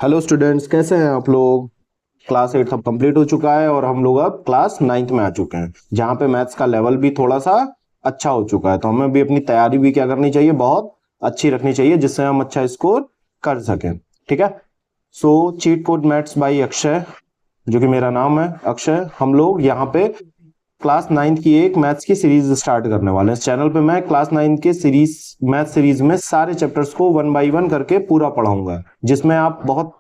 Hello students, कैसे हैं आप लोग। क्लास 8 अब कंप्लीट हो चुका है और हम लोग अब क्लास 9th में आ चुके हैं, जहाँ पे मैथ्स का लेवल भी थोड़ा सा अच्छा हो चुका है। तो हमें भी अपनी तैयारी भी क्या करनी चाहिए, बहुत अच्छी रखनी चाहिए, जिससे हम अच्छा स्कोर कर सकें। ठीक है। So cheat code maths by Akshay, जो कि मेरा नाम है अक्षय। हम लोग यहाँ पे क्लास 9th की एक मैथ्स की सीरीज स्टार्ट करने वाले हैं। इस चैनल पे मैं क्लास 9 के सीरीज मैथ सीरीज में सारे चैप्टर्स को 1 बाय 1 करके पूरा पढ़ाऊंगा, जिसमें आप बहुत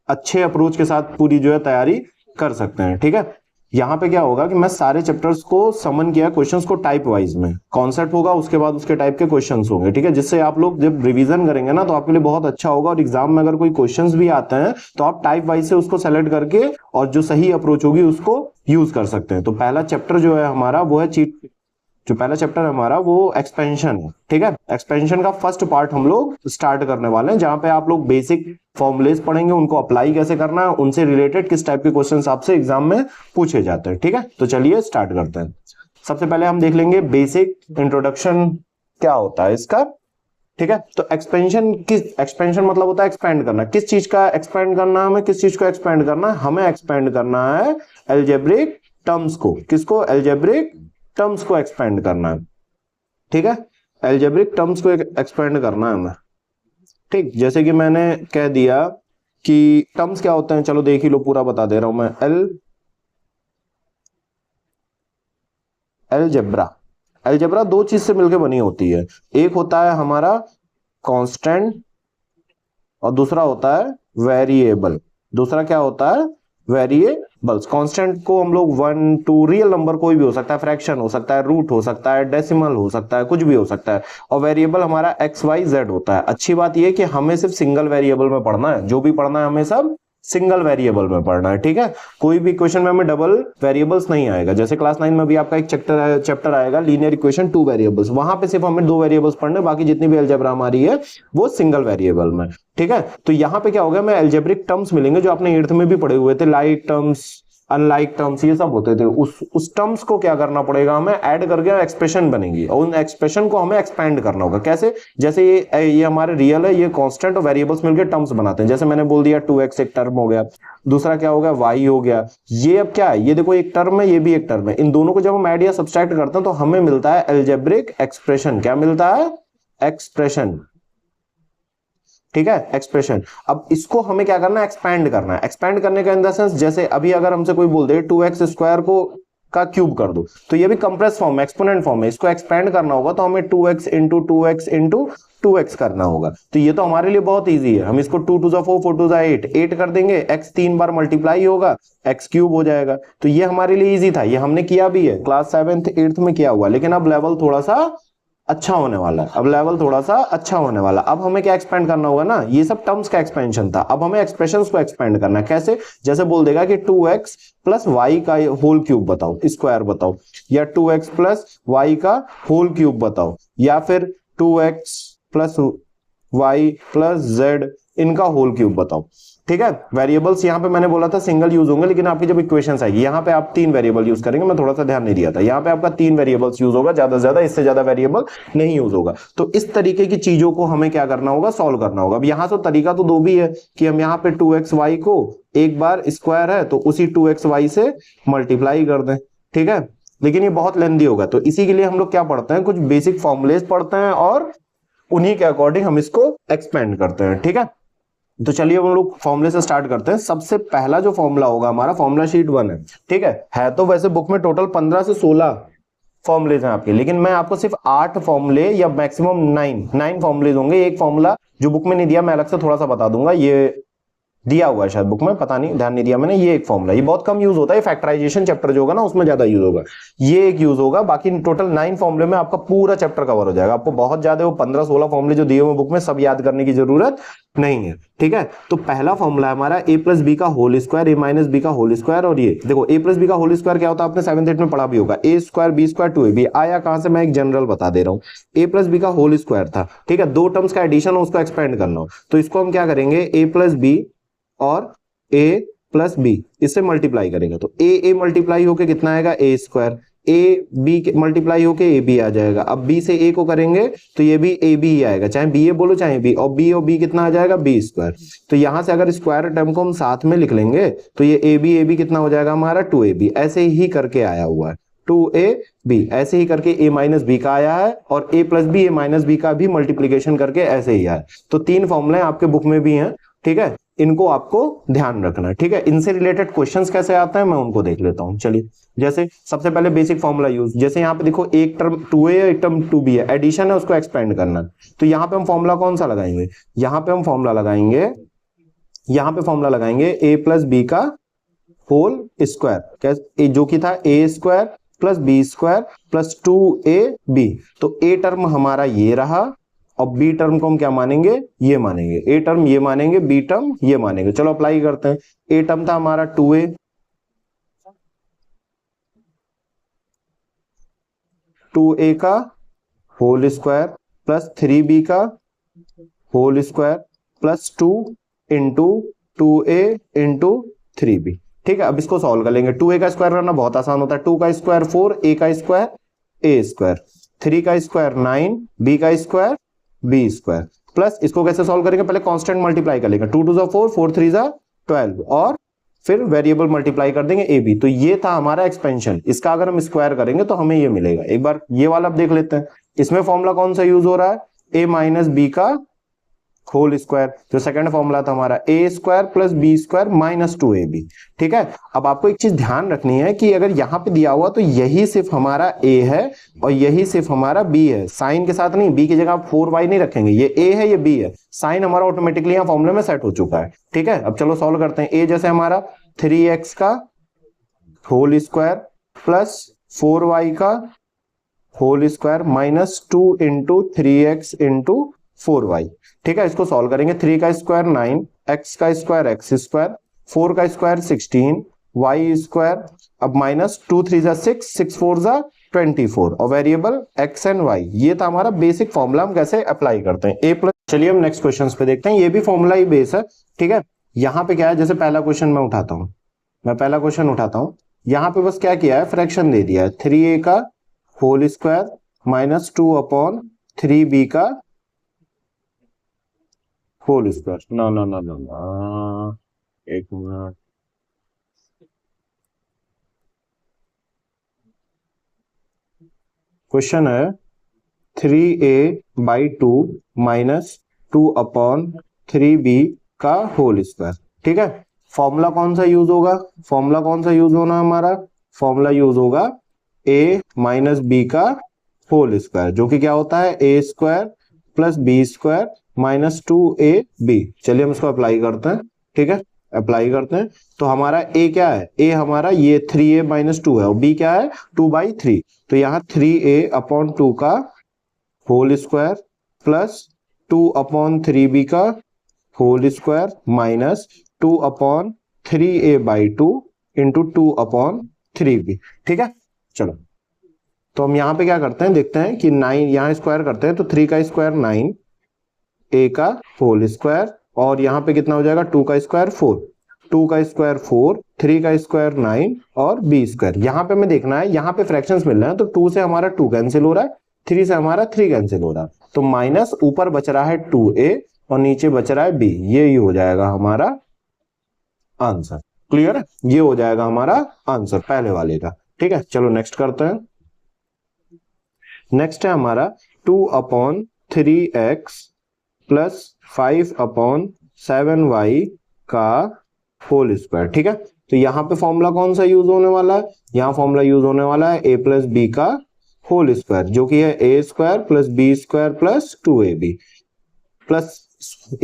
अच्छे अप्रोच के साथ पूरी जो है तैयारी कर सकते हैं। ठीक है। यहाँ पे क्या होगा कि मैं सारे चैप्टर्स को समन किया, क्वेश्चंस को टाइप वाइज में, कॉन्सेप्ट होगा उसके बाद उसके टाइप के क्वेश्चंस होंगे। ठीक है। जिससे आप लोग जब रिवीजन करेंगे ना तो आपके लिए बहुत अच्छा होगा, और एग्जाम में अगर कोई क्वेश्चंस भी आते हैं तो आप टाइप वाइज से उसको सेलेक्ट करके और जो सही अप्रोच होगी उसको यूज कर सकते हैं। तो पहला चैप्टर जो है हमारा वो है चीट जो पहला चैप्टर है हमारा वो एक्सपेंशन है। ठीक है। एक्सपेंशन का फर्स्ट पार्ट हम लोग स्टार्ट करने वाले हैं, जहां पे आप लोग बेसिक फॉर्मुलेस पढ़ेंगे, उनको अप्लाई कैसे करना है, उनसे रिलेटेड किस टाइप के क्वेश्चंस आपसे एग्जाम में पूछे जाते हैं। ठीक है। तो चलिए स्टार्ट करते हैं। सबसे पहले हम देख लेंगे बेसिक इंट्रोडक्शन क्या होता है इसका। ठीक है। तो एक्सपेंशन मतलब होता है एक्सपेंड करना। किस चीज का एक्सपेंड करना है हमें, किस चीज को एक्सपेंड करना है हमें, एक्सपेंड करना है एल्जेब्रिक टर्म्स को। किसको? एल्जेब्रिक टर्म्स को एक्सपेंड करना है। ठीक है। एल्जेब्रिक टर्म्स को एक्सपेंड करना है हमें। ठीक, जैसे कि मैंने कह दिया कि टर्म्स क्या होते हैं, चलो देख ही लो, पूरा बता दे रहा हूं मैं। एलजेब्रा एलजेब्रा दो चीज से मिलकर बनी होती है। एक होता है हमारा कांस्टेंट और दूसरा होता है वेरिएबल। दूसरा क्या होता है? वेरिएबल्स। कांस्टेंट को हम लोग 1 2 रियल नंबर कोई भी हो सकता है, फ्रैक्शन हो सकता है, रूट हो सकता है, डेसिमल हो सकता है, कुछ भी हो सकता है। और वेरिएबल हमारा एक्स वाई जेड होता है। अच्छी बात यह कि हमें सिर्फ सिंगल वेरिएबल में पढ़ना है, जो भी पढ़ना है हमें सब सिंगल वेरिएबल में पढ़ना है। ठीक है। कोई भी क्वेश्चन में हमें डबल वेरिएबल्स नहीं आएगा। जैसे क्लास 9 में भी आपका एक चैप्टर आएगा लीनियर इक्वेशन 2 वेरिएबल्स, वहां पे सिर्फ हमें 2 वेरिएबल्स पढ़ने, बाकी जितनी भी अलजेब्रा हमारी है वो सिंगल वेरिएबल में। ठीक है। तो यहां पे क्या होगा, मैं एल्जेब्रिक टर्म्स मिलेंगे जो आपने 8th में भी पढ़े हुए थे, लाइक टर्म्स, अनलाइक टर्म्स, ये सब होते थे। उस टर्म्स को क्या करना पड़ेगा हमें, ऐड करके एक्सप्रेशन बनेगी, और उन एक्सप्रेशन को हमें एक्सपेंड करना होगा। कैसे? जैसे ये हमारे रियल है, ये कांस्टेंट और वेरिएबल्स मिलकर टर्म्स बनाते हैं। जैसे मैंने बोल दिया 2x एक टर्म हो गया, दूसरा क्या हो गया, y हो गया। ये अब क्या है, ये देखो एक टर्म है, ये भी एक टर्म है। इन दोनों को जब हम ऐड या सब्सट्रैक्ट करते हैं तो हमें मिलता है एल्जेब्रिक एक्सप्रेशन। क्या मिलता है? एक्सप्रेशन। ठीक है। एक्सप्रेशन। अब इसको हमें क्या करना है, एक्सपैंड करना है। एक्सपैंड करने का इन द सेंस, जैसे अभी अगर हमसे कोई बोल दे 2x स्क्वायर को का क्यूब कर दो, तो ये भी कंप्रेस फॉर्म, एक्सपोनेंट फॉर्म है। इसको एक्सपैंड करना होगा तो हमें 2x into 2x into 2x करना होगा। तो ये तो हमारे लिए बहुत इजी है। हम इसको 2 टू 4 4 टू 8 8 कर देंगे, x 3 बार मल्टीप्लाई होगा, x क्यूब हो जाएगा। तो ये हमारे लिए इजी था, ये हमने किया भी है, क्लास 7th 8th में किया हुआ। लेकिन अब लेवल थोड़ा सा अच्छा होने वाला है, अब लेवल थोड़ा सा अच्छा होने वाला। अब हमें क्या एक्सपेंड करना होगा ना, ये सब टर्म्स का एक्सपेंशन था, अब हमें एक्सप्रेशंस को एक्सपेंड करना है। कैसे? जैसे बोल देगा कि 2x प्लस वाई का होल क्यूब बताओ, स्क्वायर बताओ, या 2x प्लस वाई का होल क्यूब बताओ, या फिर 2x plus y plus z इनका होल क्यूब बताओ। ठीक है। वेरिएबल्स यहाँ पे मैंने बोला था सिंगल यूज होंगे, लेकिन आपकी जब इक्वेशंस आएगी यहाँ पे आप 3 वेरिएबल यूज करेंगे। मैं थोड़ा सा ध्यान नहीं दिया था, यहाँ पे आपका 3 वेरिएबल्स यूज होगा, ज्यादा से ज्यादा, इससे ज्यादा वेरिएबल नहीं यूज होगा। तो इस तरीके की चीजों को हमें क्या करना होगा, सॉल्व करना होगा। अब यहाँ से तरीका तो दो भी है कि हम यहाँ पे 2xy को एक बार स्क्वायर है तो उसी 2xy से मल्टीप्लाई कर दें। ठीक है। लेकिन ये बहुत लेंदी होगा, तो इसी के लिए हम लोग क्या पढ़ते हैं, कुछ बेसिक फॉर्मुलेस पढ़ते हैं और उन्हीं के अकॉर्डिंग हम इसको एक्सपेंड करते हैं। ठीक है। तो चलिए हम लोग फॉर्मूले से स्टार्ट करते हैं। सबसे पहला जो फॉर्मूला होगा हमारा, फॉर्मूला शीट 1 है। ठीक है तो वैसे बुक में टोटल 15 से 16 फॉर्मुलेज हैं आपके, लेकिन मैं आपको सिर्फ 8 फॉर्मूले या मैक्सिमम 9 फॉर्मुलेज होंगे। एक फॉर्मूला जो बुक में नहीं दिया, मैं अलग से थोड़ा सा बता दूंगा, ये दिया हुआ है शायद बुक में, पता नहीं, ध्यान नहीं दिया मैंने। ये एक फॉर्मूला, ये बहुत कम यूज होता है, फैक्टराइजेशन चैप्टर जो होगा ना उसमें ज्यादा यूज होगा, ये एक यूज होगा। बाकी टोटल 9 फॉर्मूले में आपका पूरा चैप्टर कवर हो जाएगा। आपको बहुत ज्यादा वो 15-16 फॉर्मूले जो दिए हुए बुक में सब याद करने की जरूरत नहीं है। ठीक है। तो पहला फॉर्मूला है हमारा a प्लस बी का whole square, a minus B का होल स्क्वायर। और ये देखो a प्लस बी का होल स्क्वायर क्या होता है, आपने 7th 8th में पढ़ा भी होगा, a square B square 2ab। आया कहां से, मैं एक जनरल बता दे रहा हूं। a प्लस बी का होल स्क्वायर था। ठीक है। दो टर्म्स का एडिशन हो, उसको एक्सपेंड करना हो, तो इसको हम क्या करेंगे, a प्लस बी और a प्लस बी इससे मल्टीप्लाई करेंगे, तो a मल्टीप्लाई होके कितना आएगा, a square. A b multiply होके ए बी आ जाएगा। अब बी से ए को करेंगे तो ये भी ए बी ही आएगा, चाहे बी ए बोलो चाहे बी, और बी कितना आ जाएगा बी स्क्वायर। तो यहां से अगर स्क्वायर टर्म को हम साथ में लिख लेंगे तो ये ए बी कितना हो जाएगा हमारा 2ab। ऐसे ही करके आया हुआ है 2ab, ऐसे ही करके a माइनस बी का आया है, और a plus b a minus B का भी मल्टीप्लीकेशन करके ऐसे ही आया है। तो 3 फॉर्मूले आपके बुक में भी हैं, ठीक है, इनको आपको ध्यान रखना है, ठीक है। इनसे रिलेटेड क्वेश्चंस कैसे आते हैं मैं उनको देख लेता हूं। चलिए, जैसे सबसे पहले बेसिक फॉर्मूला यूज, जैसे यहाँ पे देखो एक टर्म 2a है एक टर्म 2b है, एडिशन है उसको एक्सपेंड करना है। तो यहाँ पे हम फॉर्मूला कौन सा लगाएंगे, यहाँ पे हम फॉर्मूला लगाएंगे, यहाँ पे फॉर्मूला लगाएंगे a प्लस बी का होल स्क्वायर, जो कि था a square plus B square plus 2ab। तो a टर्म हमारा ये रहा, और बी टर्म को हम क्या मानेंगे, ये मानेंगे, ए टर्म ये मानेंगे, बी टर्म ये मानेंगे। चलो अप्लाई करते हैं। ए टर्म था हमारा 2a, 2a का होल स्क्वायर प्लस 3b का whole square plus 2 into 2a into 3b, ठीक है। अब इसको सॉल्व कर लेंगे। 2a का स्क्वायर करना बहुत आसान होता है, 2 का स्क्वायर 4, a का स्क्वायर a स्क्वायर, 3 का स्क्वायर 9, b का स्क्वायर b स्क्वायर, प्लस इसको कैसे सॉल्व करेंगे, पहले कांस्टेंट मल्टीप्लाई कर लेंगे, 2 2 जा 4, 4 3 जा 12, और फिर वेरिएबल मल्टीप्लाई कर देंगे ए बी। तो ये था हमारा एक्सपेंशन, इसका अगर हम स्क्वायर करेंगे तो हमें ये मिलेगा। एक बार ये वाला अब देख लेते हैं, इसमें फॉर्मूला कौन सा यूज हो रहा है, ए माइनस बी का होल स्क्वायर, जो सेकंड फॉर्मूला था हमारा A square plus B square minus 2ab, ठीक है। अब आपको एक चीज ध्यान रखनी है कि अगर यहां पे दिया हुआ तो यही सिर्फ हमारा a है और यही सिर्फ हमारा b है, साइन के साथ नहीं, b की जगह आप 4y नहीं रखेंगे, ये a है ये b है, साइन हमारा ऑटोमेटिकली यहां फॉर्मूले में सेट हो चुका है, ठीक है। अब चलो सॉल्व करते हैं। a जैसे हमारा 3x का होल स्क्वायर प्लस 4y का whole square minus 2 into 3x into 4y, ठीक है। इसको सॉल्व करेंगे। 3 का स्क्वायर 9, x का स्क्वायर x स्क्वायर, 4 का स्क्वायर 16, y स्क्वायर, अब माइनस 2 3 जा 6, 6 4 जा 24, और वेरिएबल x एंड y। ये था हमारा बेसिक फॉर्मूला, हम कैसे अप्लाई करते हैं a प्लस। चलिए हम नेक्स्ट क्वेश्चन पे देखते हैं, ये भी फॉर्मूला ही बेस है, ठीक है। यहाँ पे क्या है, जैसे पहला क्वेश्चन मैं उठाता हूँ, यहाँ पे बस क्या किया है, फ्रैक्शन दे दिया है, 3a का whole square minus 2 upon 3b का होल स्क्वायर। ना ना ना ना ना, एक मिनट, क्वेश्चन है 3a/2 माइनस 2 अपॉन 3b का होल स्क्वायर, ठीक है। फॉर्मूला कौन सा यूज होगा, फॉर्मूला कौन सा यूज होना हमारा, फॉर्मूला यूज होगा a माइनस बी का होल स्क्वायर, जो कि क्या होता है a square plus B square minus 2ab। चलिए हम इसको अप्लाई करते हैं, ठीक है, अप्लाई करते हैं। तो हमारा a क्या है, a हमारा ये 3a माइनस 2 है, और b क्या है 2/3। तो यहाँ 3a अपॉन 2 का whole square plus 2 upon 3b का whole square minus 2 upon 3a/2 into 2 upon 3b, ठीक है। चलो तो हम यहाँ पे क्या करते हैं, देखते हैं कि 9 यहाँ स्क्वायर करते हैं, तो 3 का स्क्वायर 9, a का होल स्क्वायर, और यहाँ पे कितना हो जाएगा 2 का स्क्वायर 4, 2 का स्क्वायर 4, 3 का स्क्वायर 9 और b स्क्वायर। यहाँ पे हमें देखना है, यहाँ पे फ्रैक्शंस मिल रहे हैं, तो 2 से हमारा 2 कैंसिल हो रहा है, 3 से हमारा 3 कैंसिल हो रहा है, तो माइनस ऊपर बच रहा है 2a और नीचे बच रहा है b। ये हो जाएगा हमारा आंसर। क्लियर है, ये हो जाएगा हमारा आंसर पहले वाले का, ठीक है। चलो नेक्स्ट करते हैं। नेक्स्ट है हमारा 2 upon 3x plus 5 upon 7y का होल स्क्वायर, ठीक है। तो यहाँ पे फॉर्मूला कौन सा यूज होने वाला है, यहाँ फॉर्मूला यूज होने वाला है a प्लस बी का होल स्क्वायर, जो कि है a square plus B square plus 2ab, plus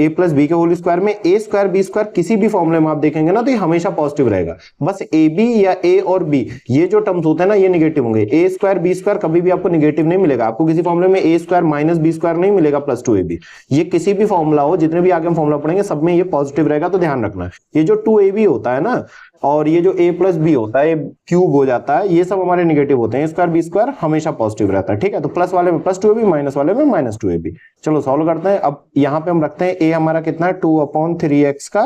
a plus b के होल स्क्वायर में a स्क्वायर बी स्क्वायर किसी भी फॉर्मूले में आप देखेंगे ना तो ये हमेशा पॉजिटिव रहेगा, बस ए बी या a और b ये जो टर्म्स होते हैं ना ये निगेटिव होंगे। a स्क्वायर बी स्क्वायर कभी भी आपको निगेटिव नहीं मिलेगा, आपको किसी फॉर्मूले में a square minus B square नहीं मिलेगा प्लस 2ab। ये किसी भी फॉर्मूला हो, जितने भी आगे हम फॉर्मूला पढ़ेंगे सब में ये पॉजिटिव रहेगा, तो ध्यान रखना। ये जो 2ab होता है ना, और ये जो a प्लस बी होता है, क्यूब हो जाता है, ये सब हमारे निगेटिव होते हैं, स्क्वायर बी स्क्वायर हमेशा पॉजिटिव रहता है, ठीक है। तो प्लस वाले में प्लस 2ab, माइनस वाले में माइनस 2ab। चलो सॉल्व करते हैं। अब यहाँ पे हम रखते हैं a हमारा कितना है 2 अपॉन 3x का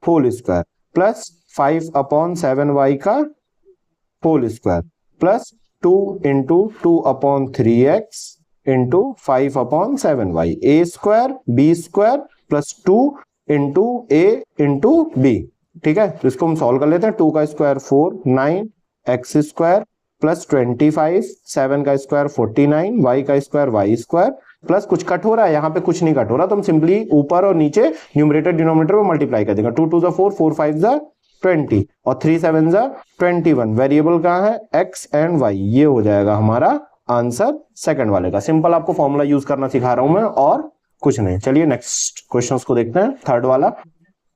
whole square plus 5 upon 7y का whole square plus 2 into 2/3x into 5/7y, A square B square plus 2 into A into B. ठीक है, तो इसको हम सॉल्व कर लेते हैं। 2 का स्क्वायर 4, 9 एक्स स्क्वायर प्लस 25, 7 का स्क्वायर 49, y का स्क्वायर y स्क्वायर प्लस कुछ कट हो रहा है, यहाँ पे कुछ नहीं कट हो रहा, तो हम सिंपली ऊपर और नीचे न्यूमरेटर डिनोमिनेटर में मल्टीप्लाई कर देंगे। 2 2 जा 4, 4 5 जा 20 और 3 7 जा 21। वेरिएबल कहाँ है, x एंड y। ये हो जाएगा हमारा आंसर सेकंड वाले का। सिंपल आपको फॉर्मूला यूज करना सिखा रहा हूं मैं और कुछ नहीं। चलिए नेक्स्ट क्वेश्चन को देखते हैं।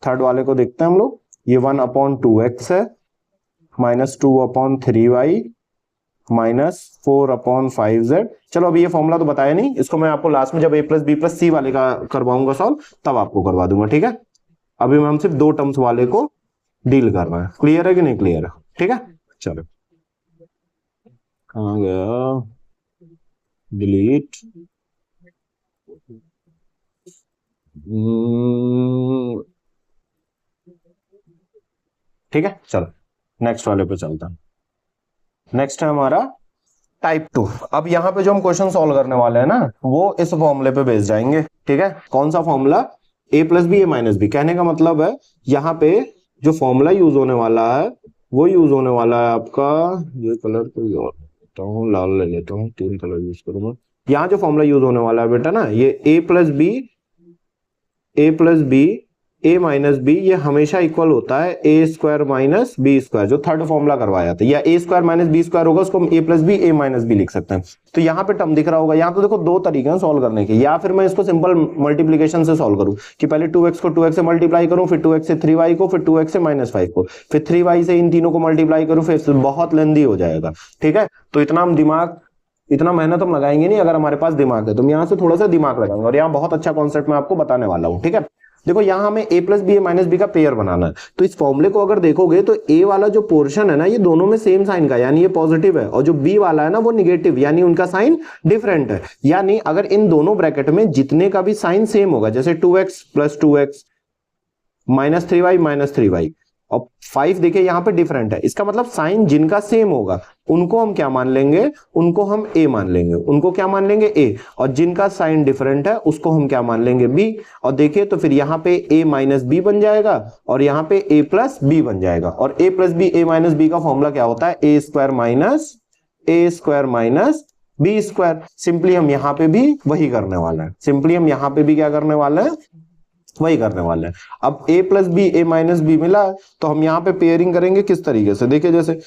थर्ड वाले को देखते हैं हम लोग। ये 1/2x है माइनस 2/3y माइनस 4/5z। चलो अभी ये फॉर्मूला तो बताया नहीं, इसको मैं आपको लास्ट में जब a प्लस बी प्लस सी वाले का करवाऊंगा सॉल्व तब आपको करवा दूंगा। ठीक है, अभी हम सिर्फ 2 टर्म्स वाले को डील कर रहे हैं। क्लियर है कि नहीं क्लियर है? ठीक है, चलो कहाँ गया, डिलीट। ठीक है, चलो नेक्स्ट वाले पे चलता है। नेक्स्ट है हमारा टाइप 2। अब यहाँ पे जो हम क्वेश्चन सॉल्व करने वाले हैं ना, वो इस फॉर्मूले पे बेस जाएंगे। ठीक है, कौन सा formula, a plus b a minus b. कहने का मतलब है यहाँ पे जो फॉर्मूला यूज होने वाला है वो यूज होने वाला है आपका, ये कलर कोई और लेता हूँ, लाल ले लेता हूँ, 3 कलर यूज करूंगा। यहाँ जो फॉर्मूला यूज होने वाला है बेटा ना, ये a plus b a minus b, ये हमेशा इक्वल होता है ए स्क्वायर माइनस बी स्क्वायर, जो थर्ड फॉर्मूला करवाया था। या a square minus B square होगा, उसको हम a plus b a minus b लिख सकते हैं। तो यहाँ पे टर्म दिख रहा होगा। यहाँ तो देखो 2 तरीके हैं सॉल्व करने के। या फिर मैं इसको सिंपल मल्टीप्लीकेशन से सॉल्व करूँ कि पहले 2x को 2x से मल्टीप्लाई करूँ, फिर 2x से 3y को, फिर 2x से -5 को, फिर 3y से इन तीनों को मल्टीप्लाई करूँ, फिर बहुत लेंदी हो जाएगा। ठीक है, तो इतना मेहनत हम लगाएंगे नहीं। अगर हमारे पास दिमाग है तो हम यहाँ से थोड़ा सा दिमाग लगाएंगे और यहाँ बहुत अच्छा कॉन्सेप्ट मैं आपको बताने वाला हूँ। ठीक है, देखो यहाँ हमें a plus b a minus B का पेयर बनाना है। तो इस फॉर्मूले को अगर देखोगे तो a वाला जो पोर्शन है ना, ये दोनों में सेम साइन का, यानी ये पॉजिटिव है, और जो b वाला है ना वो निगेटिव, यानी उनका साइन डिफरेंट है। यानी अगर इन दोनों ब्रैकेट में जितने का भी साइन सेम होगा, जैसे 2x plus 2x minus 3y minus 3y और 5 देखिए यहाँ पे डिफरेंट है, इसका मतलब साइन जिनका सेम होगा उनको हम क्या मान लेंगे, उनको हम a मान लेंगे। उनको क्या मान लेंगे, a। और जिनका साइन डिफरेंट है उसको हम क्या मान लेंगे, b। और देखिए तो फिर यहाँ पे a माइनस बी बन जाएगा और यहाँ पे a प्लस बी बन जाएगा। और a plus b a minus B का फॉर्मूला क्या होता है, a square minus B square. Simply हम यहाँ पे भी वही करने वाला है। वही करने वाले हैं। अब a plus b a minus b मिला तो हम यहाँ पे पेयरिंग करेंगे किस तरीके से, देखिए जैसे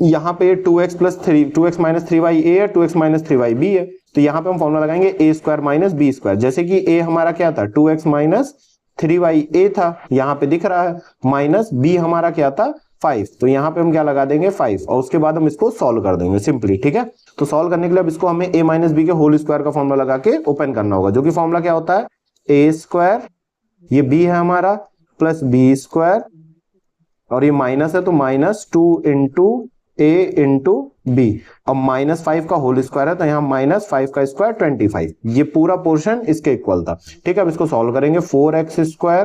यहाँ पे 2x माइनस 3y a है, 2x माइनस 3y b है, तो यहाँ पे हम फॉर्मूला लगाएंगे a square minus B square. जैसे कि a हमारा क्या था, 2x माइनस 3y a था, यहाँ पे दिख रहा है, माइनस b हमारा क्या था 5, तो यहाँ पे हम क्या लगा देंगे 5 और उसके बाद हम इसको सॉल्व कर देंगे सिंपली। ठीक है, तो सॉल्व करने के लिए अब इसको हमें a माइनस बी के होल स्क्वायर का फॉर्मूला लगा के ओपन करना होगा, जो कि फॉर्मूला क्या होता है, a स्क्वायर, ये b है हमारा, प्लस बी स्क्वायर और ये माइनस है तो minus 2 into a into b, अब -5 का होल स्क्वायर है तो यहाँ -5 का स्क्वायर 25, ये पूरा पोर्शन इसके इक्वल था। ठीक है, अब इसको सॉल्व करेंगे। 4x square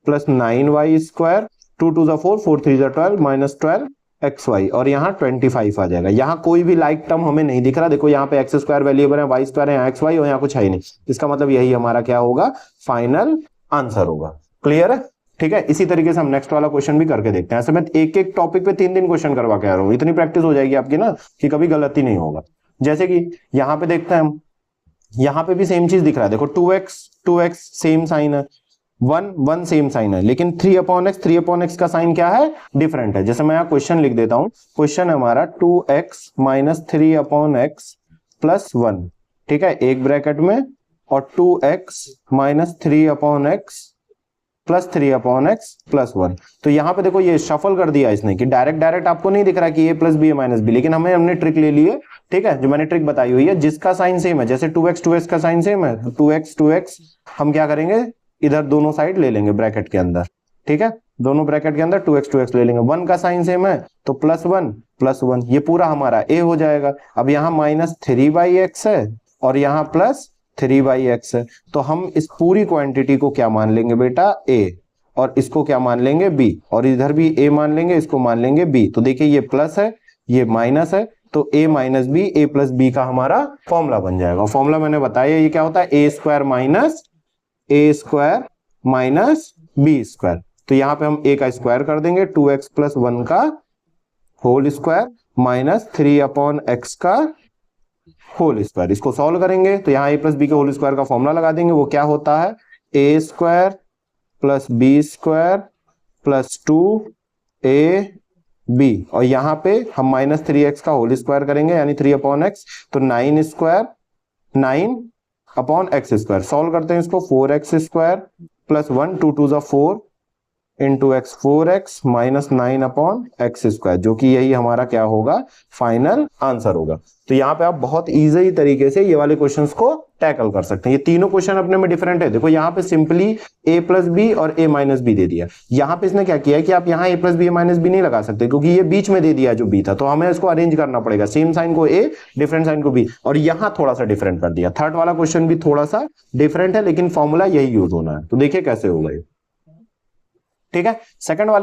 plus 9y square, 2 2 जा 4, 4 3 जा 12 माइनस 12xy और यहाँ 25 आ जाएगा। यहाँ कोई भी लाइक टर्म हमें नहीं दिख रहा, देखो यहाँ पे x स्क्वायर वेरिएबल है, y स्क्वायर है, यहाँ xy और यहाँ कुछ है ही नहीं। इसका मतलब यही हमारा क्या होगा, फाइनल आंसर होगा। क्लियर है? ठीक है, इसी तरीके से हम नेक्स्ट वाला क्वेश्चन भी करके देखते हैं। ऐसे मैं एक एक टॉपिक पे 3 दिन क्वेश्चन करवा के आ रहा हूँ, इतनी प्रैक्टिस हो जाएगी आपकी ना कि कभी गलती नहीं होगा। जैसे कि यहाँ पे देखते हैं हम, यहाँ पे भी सेम चीज दिख रहा है, देखो 2x सेम साइन है, 1 सेम साइन है, लेकिन 3/x का साइन क्या है, डिफरेंट है। जैसे मैं यहाँ क्वेश्चन लिख देता हूँ, क्वेश्चन है हमारा 2x माइनस 3/x प्लस 1, ठीक है, एक ब्रैकेट में, और 2x minus 3/x plus 3/x plus 1। तो यहाँ पे देखो ये शफल कर दिया इसने कि डायरेक्ट आपको नहीं दिख रहा कि a plus b a minus b, लेकिन हमने ट्रिक ले ली है। ठीक है, जो मैंने ट्रिक बताई हुई है, जिसका साइन सेम है, जैसे 2x का साइन सेम है, 2x हम क्या करेंगे, इधर दोनों साइड ले लेंगे ब्रैकेट के अंदर। ठीक है, दोनों ब्रैकेट के अंदर 2x ले लेंगे। 1 का साइन सेम है तो +1 ये पूरा हमारा a हो जाएगा। अब यहाँ -3/x है और यहाँ प्लस 3/x है, तो हम इस पूरी क्वांटिटी को क्या मान लेंगे बेटा, a, और इसको क्या मान लेंगे b, और इधर भी a मान लेंगे, इसको मान लेंगे b। तो देखिए ये प्लस है, ये माइनस है, तो a minus b a plus B का हमारा फॉर्मूला बन जाएगा। फॉर्मूला मैंने बताया ये क्या होता है, ए स्क्वायर माइनस बी स्क्वायर। तो यहाँ पे हम a का स्क्वायर कर देंगे, 2x प्लस 1 का whole square minus 3 upon x का होल स्क्वायर। इसको सॉल्व करेंगे तो यहाँ a प्लस बी के होल स्क्वायर का फॉर्मूला लगा देंगे, वो क्या होता है, a square plus B square plus 2ab, और यहाँ पे हम माइनस 3x का होल स्क्वायर करेंगे यानी 3 अपॉन एक्स, तो 9 square 9 upon x square. Solve करते हैं इसको, 4x square plus 1 2 2 4 into x 4x minus 9 upon x square, जो कि यही हमारा क्या होगा, फाइनल आंसर होगा। तो यहाँ पे आप बहुत इजी तरीके से ये वाले क्वेश्चंस को टैकल कर सकते हैं। ये तीनों क्वेश्चन अपने में डिफरेंट है। देखो यहाँ पे सिंपली a प्लस बी और a माइनस बी दे दिया। यहाँ पे इसने क्या किया है कि आप यहाँ a plus b minus b नहीं लगा सकते, क्योंकि ये बीच में दे दिया जो b था, तो हमें इसको अरेंज करना पड़ेगा, सेम साइन को a डिफरेंट साइन को b, और यहाँ थोड़ा सा डिफरेंट कर दिया। थर्ड वाला क्वेश्चन भी थोड़ा सा डिफरेंट है, लेकिन फॉर्मूला यही यूज होना है। तो देखिए कैसे होगा ये, ठीक है।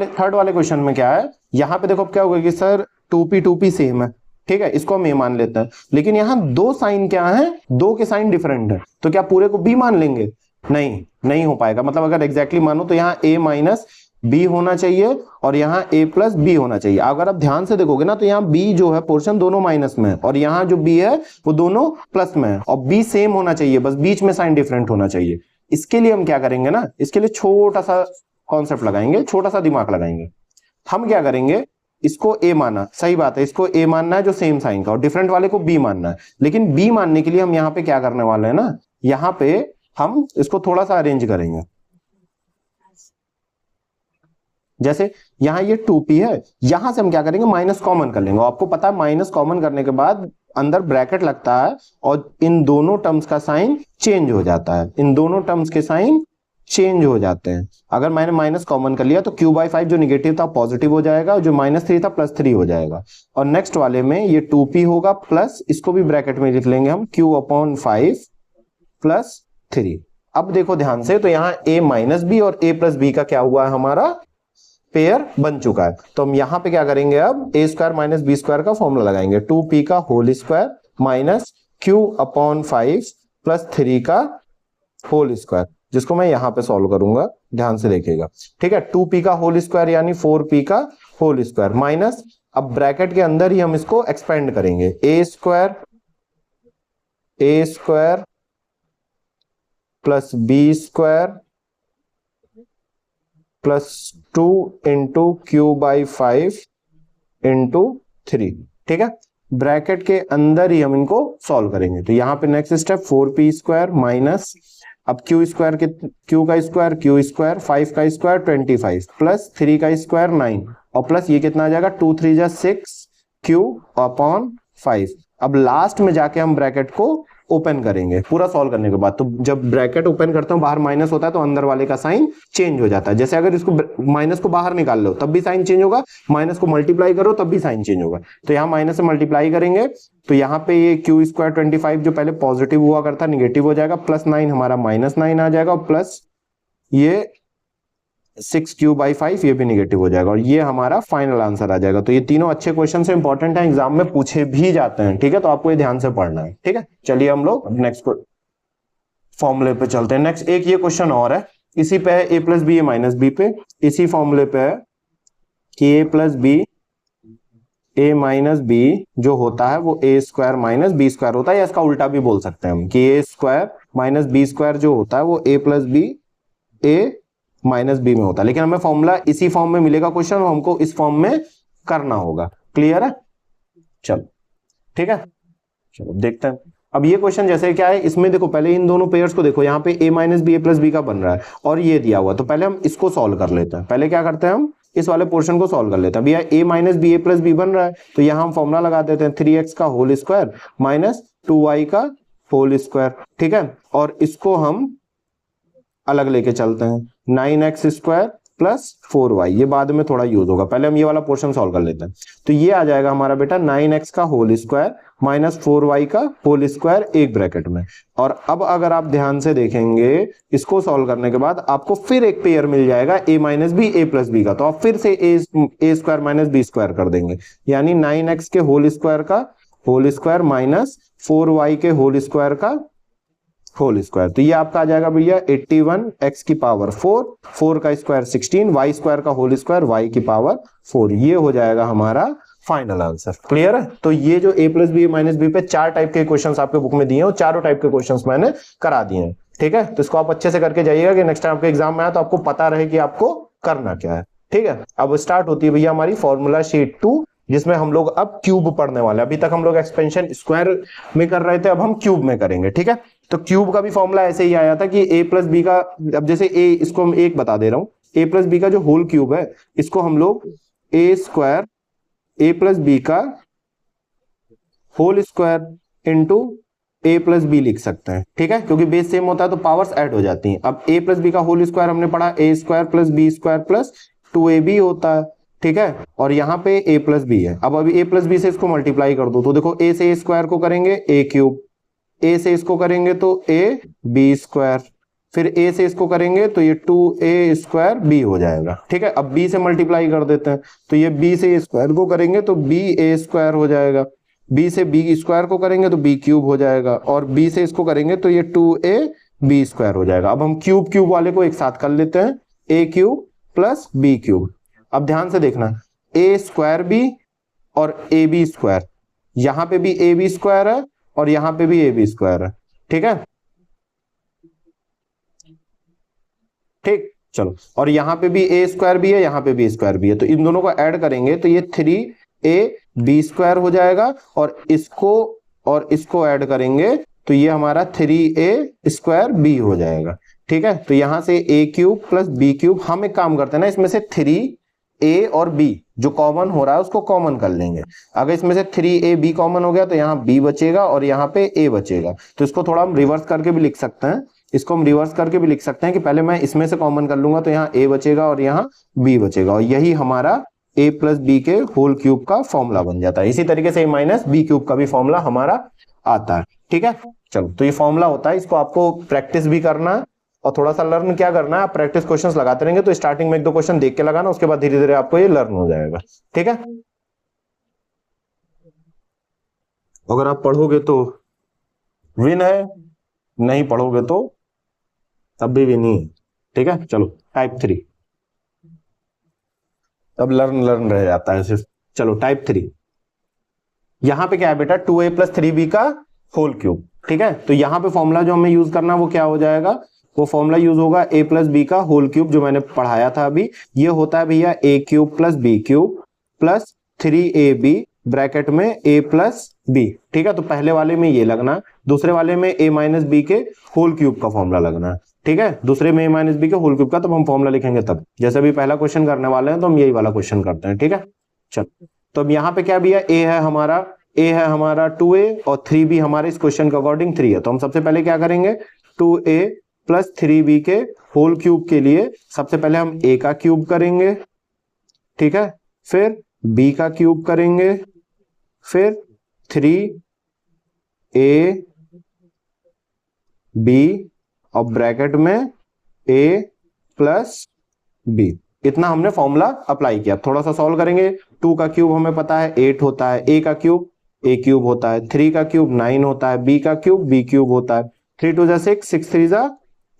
थर्ड वाले क्वेश्चन में क्या है, यहाँ पे देखो क्या होगा कि सर 2p सेम है, ठीक है, इसको हम a मान लेते हैं, लेकिन यहाँ दो साइन क्या है, दो के साइन डिफरेंट है, तो क्या पूरे को b मान लेंगे, नहीं हो पाएगा। मतलब अगर एग्जैक्टली मानो तो यहाँ a माइनस b होना चाहिए और यहाँ a प्लस b होना चाहिए। अगर आप ध्यान से देखोगे ना तो यहाँ b जो है पोर्शन दोनों माइनस में है, और यहाँ जो b है वो दोनों प्लस में है, और b सेम होना चाहिए, बस बीच में साइन डिफरेंट होना चाहिए। इसके लिए हम क्या करेंगे ना, इसके लिए छोटा सा कॉन्सेप्ट लगाएंगे, छोटा सा दिमाग लगाएंगे। हम क्या करेंगे, इसको a माना, सही बात है, इसको a मानना है जो सेम साइन का, और डिफरेंट वाले को b मानना है। लेकिन b मानने के लिए हम यहाँ पे क्या करने वाले हैं ना, यहाँ पे हम इसको थोड़ा सा अरेंज करेंगे। जैसे यहाँ ये 2p है, यहां से हम क्या करेंगे, माइनस कॉमन कर लेंगे। आपको पता है माइनस कॉमन करने के बाद अंदर ब्रैकेट लगता है और इन दोनों टर्म्स का साइन चेंज हो जाता है, इन दोनों टर्म्स के साइन चेंज हो जाते हैं। अगर मैंने माइनस कॉमन कर लिया तो q/5 जो निगेटिव था पॉजिटिव हो जाएगा, और जो -3 था +3 हो जाएगा। और नेक्स्ट वाले में ये 2p होगा प्लस, इसको भी ब्रैकेट में लिख लेंगे हम, q/5 + 3। अब देखो ध्यान से, तो यहाँ a माइनस बी और a प्लस बी का क्या हुआ है, हमारा पेयर बन चुका है। तो हम यहाँ पे क्या करेंगे, अब a square minus B square का फॉर्मूला लगाएंगे, 2p का होल स्क्वायर माइनस q/5 + 3 का होल स्क्वायर, जिसको मैं यहाँ पे सॉल्व करूंगा, ध्यान से देखिएगा, ठीक है। 2p का होल स्क्वायर यानी 4p का होल स्क्वायर माइनस, अब ब्रैकेट के अंदर ही हम इसको एक्सपेंड करेंगे, a square plus b square plus 2 into q/5 into 3, ठीक है। ब्रैकेट के अंदर ही हम इनको सॉल्व करेंगे। तो यहाँ पे next step 4p square minus, अब q स्क्वायर के q का स्क्वायर q स्क्वायर, 5 का स्क्वायर 25 प्लस 3 का स्क्वायर 9, और प्लस ये कितना आ जाएगा, 2 3 जा 6 q/5। अब लास्ट में जाके हम ब्रैकेट को ओपन करेंगे पूरा सॉल्व करने के बाद। तो जब ब्रैकेट ओपन करता हूं बाहर माइनस होता है तो अंदर वाले का साइन चेंज हो जाता है। जैसे अगर इसको माइनस को बाहर निकाल लो तब भी साइन चेंज होगा, माइनस को मल्टीप्लाई करो तब भी साइन चेंज होगा। तो यहाँ माइनस से मल्टीप्लाई करेंगे तो यहाँ पे ये q स्क्वायर 25 जो पहले पॉजिटिव हुआ करता निगेटिव हो जाएगा, प्लस 9 हमारा -9 आ जाएगा, और प्लस ये 6q/5 ये भी निगेटिव हो जाएगा, और ये हमारा फाइनल आंसर आ जाएगा। तो ये तीनों अच्छे क्वेश्चन से इंपॉर्टेंट है, एग्जाम में पूछे भी जाते हैं, ठीक है। तो आपको ये ध्यान से पढ़ना है, ठीक है। चलिए हम लोग नेक्स्ट फॉर्मूले पे चलते हैं। नेक्स्ट एक ये क्वेश्चन और है, इसी पे है a plus b minus b पे, इसी फॉर्मूले पे है कि a plus B a minus b जो होता है वो a square minus B square होता है, या इसका उल्टा भी बोल सकते हैं हम कि a square minus B square जो होता है वो a plus B a minus b में होता है। लेकिन हमें फॉर्मूला इसी फॉर्म में मिलेगा क्वेश्चन, हमको इस फॉर्म में करना होगा। क्लियर है, चलो ठीक है, चलो देखते हैं। अब ये क्वेश्चन जैसे क्या है, इसमें देखो पहले इन दोनों पेयर्स को देखो, यहाँ पे a minus b a plus B का बन रहा है और ये दिया हुआ, तो पहले हम इसको सॉल्व कर लेते हैं। पहले क्या करते हैं, हम इस वाले पोर्शन को सॉल्व कर लेते हैं। भैया a minus b a plus b बन रहा है, तो यहाँ हम फॉर्मूला लगा देते हैं 3x का होल स्क्वायर माइनस 2y का होल स्क्वायर, ठीक है। और इसको हम अलग लेके चलते हैं, 9x स्क्वायर प्लस 4y, ये बाद में थोड़ा यूज होगा, पहले हम ये वाला पोर्शन सॉल्व कर लेते हैं। तो ये आ जाएगा हमारा बेटा 9x का होल स्क्वायर माइनस 4y का होल स्क्वायर एक ब्रैकेट में। और अब अगर आप ध्यान से देखेंगे इसको सॉल्व करने के बाद आपको फिर एक पेयर मिल जाएगा a minus b a plus B का, तो आप फिर से a square minus B square कर देंगे, यानी 9x के होल स्क्वायर का होल स्क्वायर माइनस 4y के होल स्क्वायर का होल स्क्वायर। तो ये आपका आ जाएगा भैया 81 x की पावर 4, 4 का स्क्वायर 16, y स्क्वायर का होल स्क्वायर y की पावर 4, ये हो जाएगा हमारा फाइनल आंसर। क्लियर है? तो ये जो a plus b minus b पे 4 टाइप के क्वेश्चंस आपके बुक में दिए हैं, वो चारों टाइप के क्वेश्चंस मैंने करा दिए हैं। ठीक है, तो इसको आप अच्छे से करके जाइएगा कि नेक्स्ट टाइम आपके एग्जाम में आए तो आपको पता रहे कि आपको करना क्या है। ठीक है, अब स्टार्ट होती है भैया हमारी फॉर्मूला शीट 2, जिसमें हम लोग अब क्यूब पढ़ने वाले हैं। अभी तक हम लोग एक्सपेंशन स्क्वायर में कर रहे थे, अब हम क्यूब में करेंगे। ठीक है, तो क्यूब का भी फॉर्मूला ऐसे ही आया था कि a प्लस बी का, अब जैसे a, इसको हम एक बता दे रहा हूं, a प्लस बी का जो होल क्यूब है इसको हम लोग a square a plus B का whole square into a plus B लिख सकते हैं। ठीक है, क्योंकि बेस सेम होता है तो पावर्स ऐड हो जाती हैं। अब a प्लस बी का होल स्क्वायर हमने पढ़ा a square plus B square plus 2ab होता है। ठीक है, और यहाँ पे a प्लस बी है। अब अभी a प्लस बी से इसको मल्टीप्लाई कर दो, तो देखो a से a स्क्वायर को करेंगे a क्यूब, a से इसको करेंगे तो a बी स्क्वायर, फिर a से इसको करेंगे तो ये 2a स्क्वायर b हो जाएगा। ठीक है, अब b से मल्टीप्लाई कर देते हैं, तो ये b से a स्क्वायर को करेंगे तो b a स्क्वायर हो जाएगा, b से b स्क्वायर को करेंगे तो b क्यूब हो जाएगा, और b से इसको करेंगे तो ये 2a b स्क्वायर हो जाएगा। अब हम क्यूब क्यूब वाले को एक साथ कर लेते हैं, a cube plus b cube. अब ध्यान से देखना, a स्क्वायर b और a b स्क्वायर, यहां पे भी a b स्क्वायर है और यहां पे भी a b स्क्वायर है। ठीक है, ठीक, चलो, और यहां पे भी a स्क्वायर भी है, यहां पे भी a स्क्वायर भी है, तो इन दोनों को ऐड करेंगे तो ये 3a b स्क्वायर हो जाएगा, और इसको ऐड करेंगे तो ये हमारा 3a स्क्वायर b हो जाएगा। ठीक है, तो यहां से a cube plus b cube, हम एक काम करते हैं ना, इसमें से 3a और b जो कॉमन हो रहा है उसको कॉमन कर लेंगे। अगर इसमें से 3ab कॉमन हो गया तो यहाँ b बचेगा और यहाँ पे a बचेगा। तो इसको थोड़ा हम रिवर्स करके भी लिख सकते हैं, इसको हम रिवर्स करके भी लिख सकते हैं कि पहले मैं इसमें से कॉमन कर लूंगा तो यहाँ a बचेगा और यहाँ b बचेगा, और यही हमारा a प्लस बी के होल क्यूब का फॉर्मूला बन जाता है। इसी तरीके से a माइनस बी क्यूब का भी फॉर्मूला हमारा आता है। ठीक है, चलो, तो ये फॉर्मूला होता है, इसको आपको प्रैक्टिस भी करना है और थोड़ा सा लर्न क्या करना है, आप प्रैक्टिस क्वेश्चंस लगाते रहेंगे तो स्टार्टिंग में एक दो क्वेश्चन देख के लगाना, उसके बाद धीरे धीरे आपको ये लर्न हो जाएगा। ठीक है, अगर आप पढ़ोगे तो विन है, नहीं पढ़ोगे तो तब भी विन ही है। ठीक है, चलो टाइप 3, अब लर्न रह जाता है सिर्फ। चलो टाइप 3, यहां पे क्या है बेटा, 2a प्लस 3b का होल क्यूब। ठीक है, तो यहां पे फॉर्मूला जो हमें यूज करना है वो क्या हो जाएगा, वो फॉर्मूला यूज होगा a प्लस बी का होल क्यूब, जो मैंने पढ़ाया था अभी। ये होता है भैया a cube plus b cube plus 3ab bracket में a प्लस b। ठीक है, तो पहले वाले में ये लगना, दूसरे वाले में a माइनस बी के होल क्यूब का फॉर्मूला लगना है। ठीक है, दूसरे में a माइनस बी के होल क्यूब का, तब हम फॉर्मूला लिखेंगे तब, जैसे भी पहला क्वेश्चन करने वाले हैं तो हम यही वाला क्वेश्चन करते हैं। ठीक है, चलो, तो अब यहाँ पे क्या भैया, a है हमारा 2a और 3b हमारे इस क्वेश्चन के अकॉर्डिंग 3 है, तो हम सबसे पहले क्या करेंगे, 2a प्लस 3b के होल क्यूब के लिए सबसे पहले हम a का क्यूब करेंगे। ठीक है, फिर b का क्यूब करेंगे, फिर 3a b और ब्रैकेट में a प्लस b। इतना हमने फॉर्मूला अप्लाई किया। थोड़ा सा सॉल्व करेंगे, 2 का क्यूब हमें पता है 8 होता है, a का क्यूब a क्यूब होता है, 3 का क्यूब 9 होता है, b का क्यूब b क्यूब होता है, 3 2 6, 6 3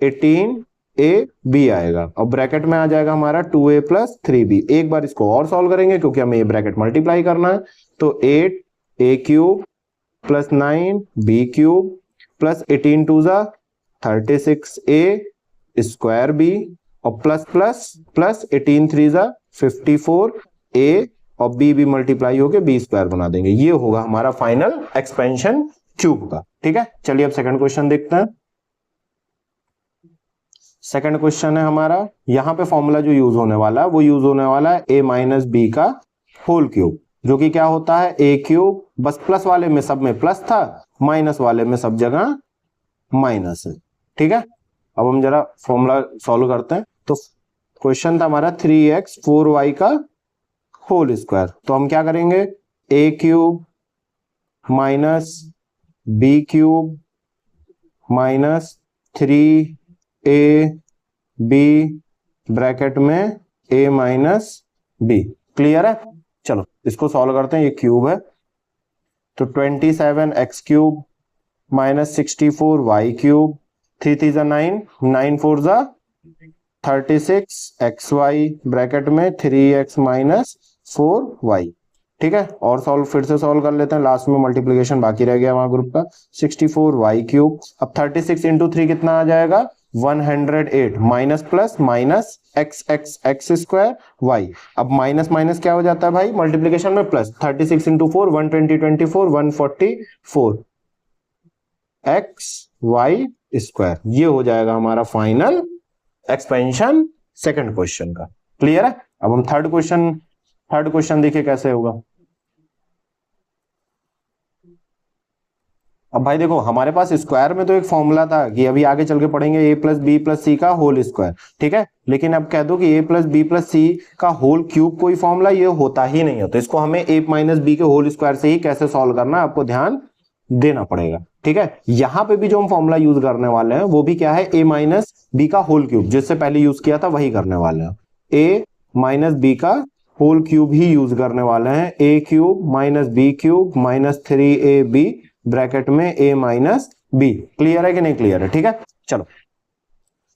18 a b आएगा, और ब्रैकेट में आ जाएगा हमारा 2a प्लस 3b। एक बार इसको और सॉल्व करेंगे क्योंकि हमें ये ब्रैकेट मल्टीप्लाई करना है, तो 8 a cube plus 9 b cube plus 18 2 36 a square b और प्लस प्लस प्लस 18 3 54 a और b भी मल्टीप्लाई होके b स्क्वायर बना देंगे। ये होगा हमारा फाइनल एक्सपेंशन क्यूब का। ठीक है, चलिए अब सेकंड क्वेश्चन देखते हैं। सेकंड क्वेश्चन है हमारा, यहां पे फॉर्मूला जो यूज होने वाला है वो यूज होने वाला है a माइनस बी का होल क्यूब, जो कि क्या होता है a क्यूब, बस प्लस वाले में सब में प्लस था, माइनस वाले में सब जगह माइनस है। ठीक है, अब हम जरा फॉर्मूला सॉल्व करते हैं। तो क्वेश्चन था हमारा 3x 4y का होल स्क्वायर। तो हम क्या करेंगे, a cube minus b cube minus 3ab bracket में a माइनस बी। क्लियर है? चलो इसको सॉल्व करते हैं। ये क्यूब है तो 27x cube minus 64y cube, 3 3 जा 9, 9 4 जा 36xy ब्रैकेट में 3x माइनस 4y। ठीक है, और सॉल्व फिर से सॉल्व कर लेते हैं। लास्ट में मल्टीप्लीकेशन बाकी रह गया वहां ग्रुप का। 64y क्यूब, अब 36 इंटू 3 कितना आ जाएगा, 108 minus plus minus x x x square y. अब माइनस माइनस क्या हो जाता है भाई, मल्टीप्लीकेशन में plus. 36 into 4 120 24 144 x y square. ये हो जाएगा हमारा फाइनल एक्सपेंशन सेकंड क्वेश्चन का। क्लियर है? अब हम थर्ड क्वेश्चन देखिए कैसे होगा। अब भाई देखो हमारे पास स्क्वायर में तो एक फॉर्मूला था कि अभी आगे चल के पढ़ेंगे a प्लस बी प्लस सी का होल स्क्वायर। ठीक है, लेकिन अब कह दो कि a प्लस बी प्लस सी का होल क्यूब कोई फॉर्मूला ये होता ही नहीं होता। इसको हमें a माइनस बी के होल स्क्वायर से ही कैसे सॉल्व करना है आपको ध्यान देना पड़ेगा। ठीक है, यहां पे भी जो हम फॉर्मूला यूज करने वाले हैं वो भी क्या है, a माइनस बी का होल क्यूब, जिससे पहले यूज किया था वही करने वाले हैं। a माइनस बी का होल क्यूब ही यूज करने वाले हैं। a cube minus b cube minus 3ab bracket में a माइनस बी। क्लियर है कि नहीं क्लियर है? ठीक है, चलो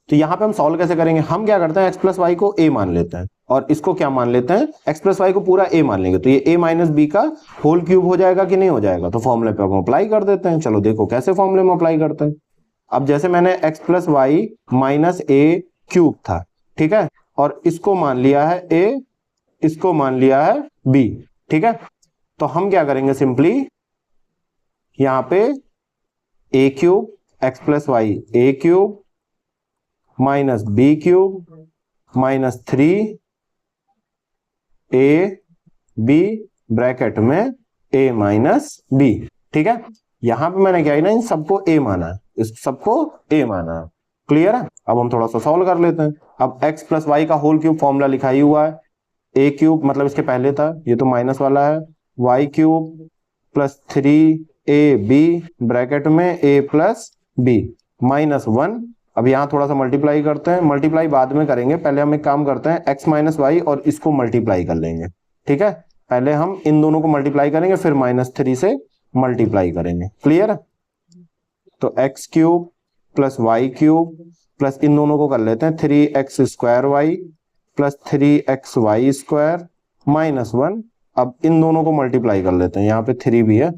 तो यहां पे हम सॉल्व कैसे करेंगे, हम क्या करते हैं x प्लस वाई को a मान लेते हैं और इसको क्या मान लेते हैं, x प्लस वाई को पूरा a मान लेंगे। तो ये a माइनस बी का होल क्यूब हो जाएगा कि नहीं हो जाएगा, तो फॉर्मूले पे हम अप्लाई कर देते हैं। चलो देखो कैसे फॉर्मूले में अप्लाई करते हैं। अब जैसे मैंने x plus y minus a cube था, ठीक है, और इसको मान लिया है a, इसको मान लिया है b। ठीक है, तो हम क्या करेंगे, सिंपली यहां पे a cube x plus y a cube minus b cube minus 3ab bracket में a माइनस b। ठीक है, यहां पे मैंने क्या है ना, इन सबको a माना है, इस सबको a माना है। क्लियर है? अब हम थोड़ा सा सॉल्व कर लेते हैं। अब x प्लस वाई का होल क्यूब फॉर्मूला लिखा ही हुआ है, a क्यूब मतलब इसके पहले था, ये तो माइनस वाला है, y cube plus 3ab bracket में a प्लस b माइनस 1। अब यहां थोड़ा सा मल्टीप्लाई करते हैं, मल्टीप्लाई बाद में करेंगे, पहले हम एक काम करते हैं x माइनस वाई और इसको मल्टीप्लाई कर लेंगे। ठीक है, पहले हम इन दोनों को मल्टीप्लाई करेंगे फिर -3 से मल्टीप्लाई करेंगे। क्लियर है? तो x cube plus Y cube plus इन दोनों को कर लेते हैं 3x square Y plus 3x Y square minus 1। अब इन दोनों को मल्टीप्लाई कर लेते हैं, यहाँ पे 3 भी है,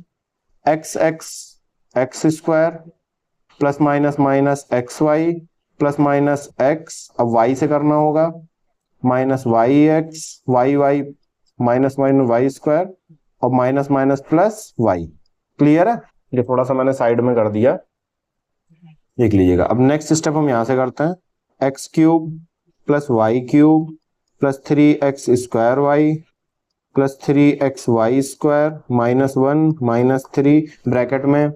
X x x square plus minus minus x Y plus minus X, अब वाई से करना होगा, minus Y X Y Y minus minus Y square और minus minus plus Y. Clear है? ये थोड़ा सा मैंने साइड में कर दिया, देख लीजिएगा। अब नेक्स्ट स्टेप हम यहां से करते हैं, x cube plus Y cube plus 3x square Y plus 3x Y square minus 1 minus 3 bracket में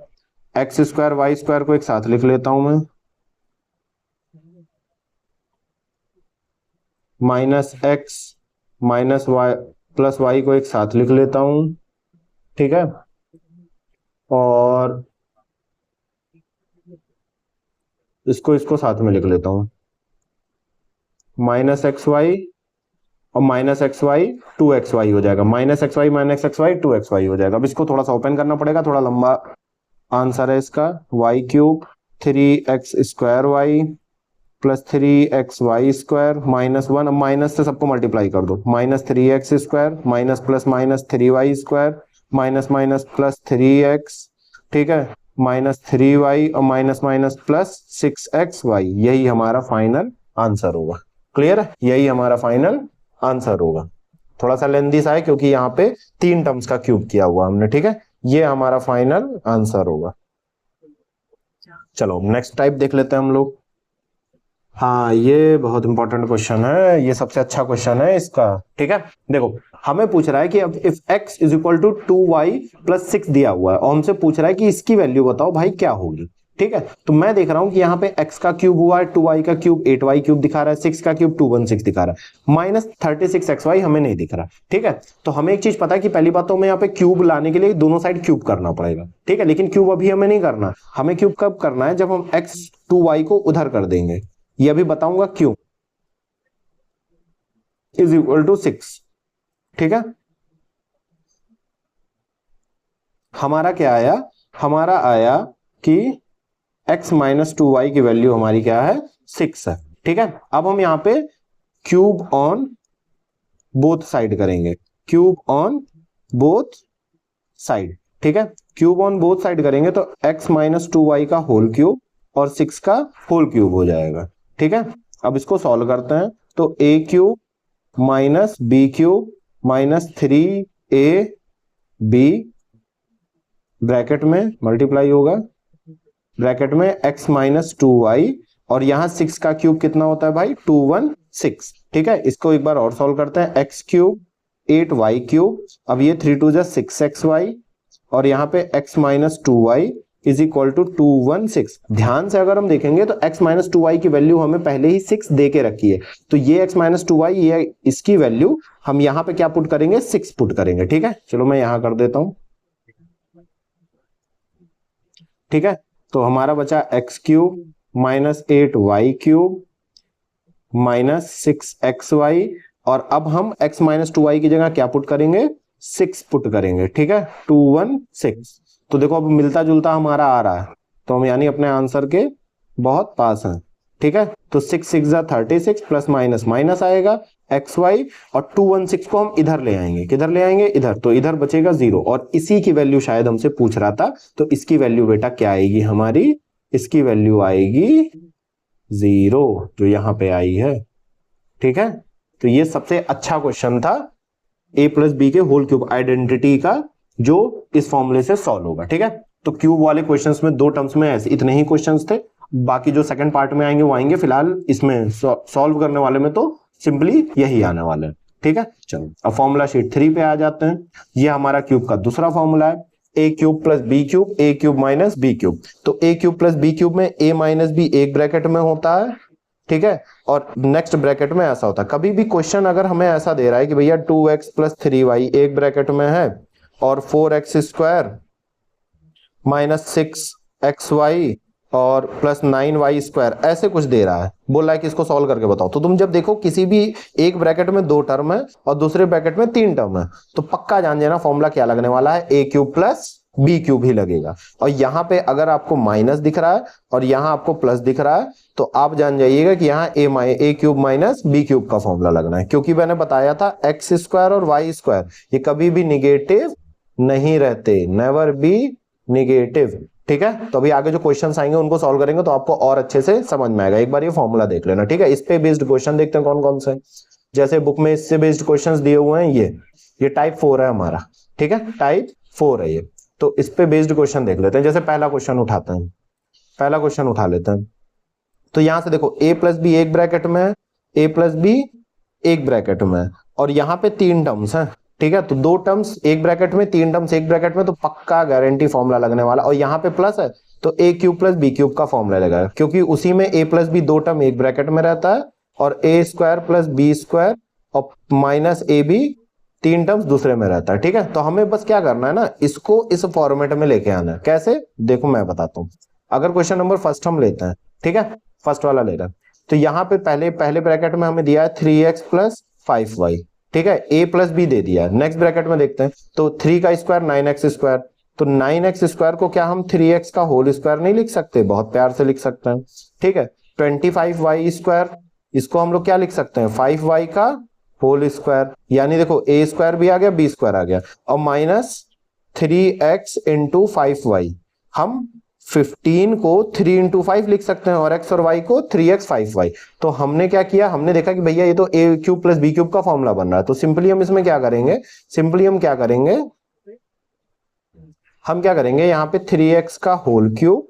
एक्स स्क्वायर वाई स्क्वायर को एक साथ लिख लेता हूं मैं, minus x minus y plus y को एक साथ लिख लेता हूं। ठीक है, और इसको साथ में लिख लेता हूं, माइनस एक्स वाई और minus x y 2x y हो जाएगा, minus x y minus x y 2x y हो जाएगा। अब इसको थोड़ा सा ओपन करना पड़ेगा, थोड़ा लंबा आंसर है इसका, y cube 3x square Y plus 3x Y square minus 1, अब माइनस से सबको मल्टीप्लाई कर दो, minus 3x square minus plus minus 3y square minus minus plus 3x, ठीक है, माइनस 3y और माइनस माइनस प्लस 6xy। यही हमारा फाइनल आंसर होगा। क्लियर है? यही हमारा फाइनल आंसर होगा। थोड़ा सा लेंथी सा है क्योंकि यहाँ पे 3 टर्म्स का क्यूब किया हुआ हमने। ठीक है, ये हमारा फाइनल आंसर होगा। चलो नेक्स्ट टाइप देख लेते हैं हम लोग। हाँ, ये बहुत इंपॉर्टेंट क्वेश्चन है, ये सबसे अच्छा क्वेश्चन है इसका। ठीक है, देखो हमें पूछ रहा है कि अब if x is equal to 2y plus 6 दिया हुआ है और हमसे पूछ रहा है कि इसकी वैल्यू बताओ भाई क्या होगी। ठीक है। तो मैं देख रहा हूं कि यहाँ पे x का क्यूब हुआ है 2y का क्यूब 8y क्यूब दिखा रहा है, 6 का क्यूब 216 दिखा रहा है, माइनस 36xy हमें नहीं दिख रहा। ठीक है, तो हमें एक चीज पता है कि पहली बात तो हमें यहाँ पे क्यूब लाने के लिए दोनों साइड क्यूब करना पड़ेगा। ठीक है, लेकिन क्यूब अभी हमें नहीं करना, हमें क्यूब कब करना है, जब हम x 2y को उधर कर देंगे। ये अभी बताऊंगा क्यों। Is equal to 6। ठीक है, हमारा क्या आया, हमारा आया कि x माइनस 2y की वैल्यू हमारी क्या है, 6 है। ठीक है, अब हम यहां पे क्यूब ऑन बोथ साइड करेंगे, क्यूब ऑन बोथ साइड। ठीक है, क्यूब ऑन बोथ साइड करेंगे तो x माइनस 2y का होल क्यूब और 6 का होल क्यूब हो जाएगा। ठीक है, अब इसको सॉल्व करते हैं तो a cube minus b cube minus 3ab bracket में मल्टीप्लाई होगा, ब्रैकेट में x माइनस 2y और यहां 6 का क्यूब कितना होता है भाई, 216। ठीक है, इसको एक बार और सॉल्व करते हैं, x क्यूब 8y क्यूब, अब ये 3 2 6xy और यहाँ पे x minus 2y is equal to 216। ध्यान से अगर हम देखेंगे तो x माइनस 2y की वैल्यू हमें पहले ही 6 दे के रखी है, तो ये x माइनस 2y ये इसकी वैल्यू हम यहाँ पे क्या पुट करेंगे, 6 पुट करेंगे। ठीक है, चलो मैं यहां कर देता हूं। ठीक है, तो हमारा बचा x cube minus 8y cube minus 6xy और अब हम x माइनस 2y की जगह क्या पुट करेंगे, 6 पुट करेंगे। ठीक है, 216। तो देखो अब मिलता जुलता हमारा आ रहा है, तो हम यानी अपने आंसर के बहुत पास हैं। ठीक है, तो 6 6 36 प्लस माइनस माइनस आएगा xy और 216 को हम इधर ले आएंगे, किधर ले आएंगे, इधर, तो इधर बचेगा 0 और इसी की वैल्यू शायद हमसे पूछ रहा था, तो इसकी वैल्यू बेटा क्या आएगी हमारी, इसकी वैल्यू आएगी 0 जो यहां पे आई है। ठीक है, तो ये सबसे अच्छा क्वेश्चन था a प्लस बी के होल क्यूब आइडेंटिटी का, जो इस फॉर्मूले से सॉल्व होगा। ठीक है, तो क्यूब वाले क्वेश्चंस में 2 टर्म्स में ऐसे इतने ही क्वेश्चंस थे, बाकी जो सेकंड पार्ट में आएंगे वो आएंगे, फिलहाल इसमें सॉल्व करने वाले में तो सिंपली यही आने वाला है। ठीक है, चलो अब फॉर्मूला शीट 3 पे आ जाते हैं। ये हमारा क्यूब का दूसरा फॉर्मूला है, a cube plus B cube, a cube minus b cube. तो a cube plus B cube में a माइनस बी एक ब्रैकेट में होता है। ठीक है, और नेक्स्ट ब्रैकेट में ऐसा होता है, कभी भी क्वेश्चन अगर हमें ऐसा दे रहा है कि भैया 2x प्लस 3y एक ब्रैकेट में है और 4x स्क्वायर माइनस 6xy और प्लस 9y स्क्वायर ऐसे कुछ दे रहा है, बोल रहा है कि इसको सॉल्व करके बताओ, तो तुम जब देखो किसी भी एक ब्रैकेट में 2 टर्म है और दूसरे ब्रैकेट में 3 टर्म है, तो पक्का जान जाना फॉर्मूला क्या लगने वाला है, a cube plus B cube ही लगेगा। और यहाँ पे अगर आपको माइनस दिख रहा है और यहाँ आपको प्लस दिख रहा है, तो आप जान जाइएगा कि यहाँ a cube minus b cube का फॉर्मूला लगना है, क्योंकि मैंने बताया था एक्स स्क्वायर और वाई स्क्वायर ये कभी भी निगेटिव नहीं रहते, नेवर बी निगेटिव। ठीक है, तो अभी आगे जो क्वेश्चंस आएंगे उनको सॉल्व करेंगे तो आपको और अच्छे से समझ में आएगा। एक बार ये फॉर्मूला देख लेना। ठीक है, इस पे बेस्ड क्वेश्चन देखते हैं कौन कौन से, जैसे बुक में इससे बेस्ड क्वेश्चंस दिए हुए हैं, ये टाइप 4 है हमारा। ठीक है, टाइप 4 है ये, तो इस पे बेस्ड क्वेश्चन देख लेते हैं। जैसे पहला क्वेश्चन उठाते हैं, पहला क्वेश्चन उठा लेते हैं। तो यहां से देखो a प्लस बी एक ब्रैकेट में है, a प्लस बी एक ब्रैकेट में है और यहाँ पे 3 टर्म्स हैं। ठीक है, तो 2 टर्म्स एक ब्रैकेट में, 3 टर्म्स एक ब्रैकेट में, तो पक्का गारंटी फॉर्मूला लगने वाला। और यहाँ पे प्लस है तो a cube plus B cube का फॉर्मूला लगेगा, क्योंकि उसी में a प्लस बी 2 टर्म एक ब्रैकेट में रहता है और a square plus B square और माइनस ए बी 3 टर्म्स दूसरे में रहता है। ठीक है, तो हमें बस क्या करना है ना, इसको इस फॉर्मेट में लेके आना है। कैसे, देखो मैं बताता हूँ। अगर क्वेश्चन नंबर फर्स्ट हम लेते हैं, ठीक है, फर्स्ट वाला ले रहा है, तो यहाँ पे पहले ब्रैकेट में हमें दिया है 3x प्लस 5y। ठीक है, a प्लस बी दे दिया है। नेक्स्ट ब्रैकेट में देखते हैं, तो 3 का स्क्वायर 9x स्क्वायर, तो 9x स्क्वायर को क्या हम 3x का होल स्क्वायर नहीं लिख सकते, बहुत प्यार से लिख सकते हैं। ठीक है, 25y स्क्वायर, इसको हम लोग क्या लिख सकते हैं, 5y का होल स्क्वायर, यानी देखो a स्क्वायर भी आ गया, b स्क्वायर आ गया, और माइनस 3x इंटू 5y, हम 15 को 3 इंटू 5 लिख सकते हैं और x और y को 3x 5y। तो हमने क्या किया, हमने देखा कि भैया ये तो a cube plus B cube का फॉर्मूला बन रहा है, तो सिंपली हम इसमें क्या करेंगे, हम क्या करेंगे यहाँ पे 3x का होल क्यूब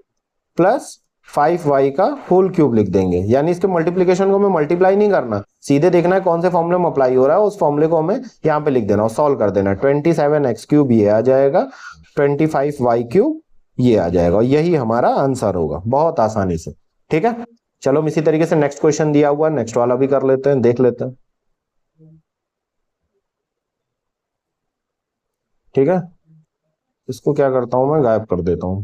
प्लस 5y का होल क्यूब लिख देंगे, यानी इसके मल्टीप्लीकेशन को हमें मल्टीप्लाई नहीं करना, सीधे देखना है कौन से फॉर्मूले में अप्लाई हो रहा है, उस फॉर्मूले को हमें यहाँ पे लिख देना और सॉल्व कर देना। 27x क्यूब ये आ जाएगा, 25y क्यूब ये आ जाएगा और यही हमारा आंसर होगा, बहुत आसानी से। ठीक है, चलो हम इसी तरीके से नेक्स्ट क्वेश्चन दिया हुआ, नेक्स्ट वाला भी कर लेते हैं, देख लेते हैं। ठीक है, इसको क्या करता हूं मैं, गायब कर देता हूं,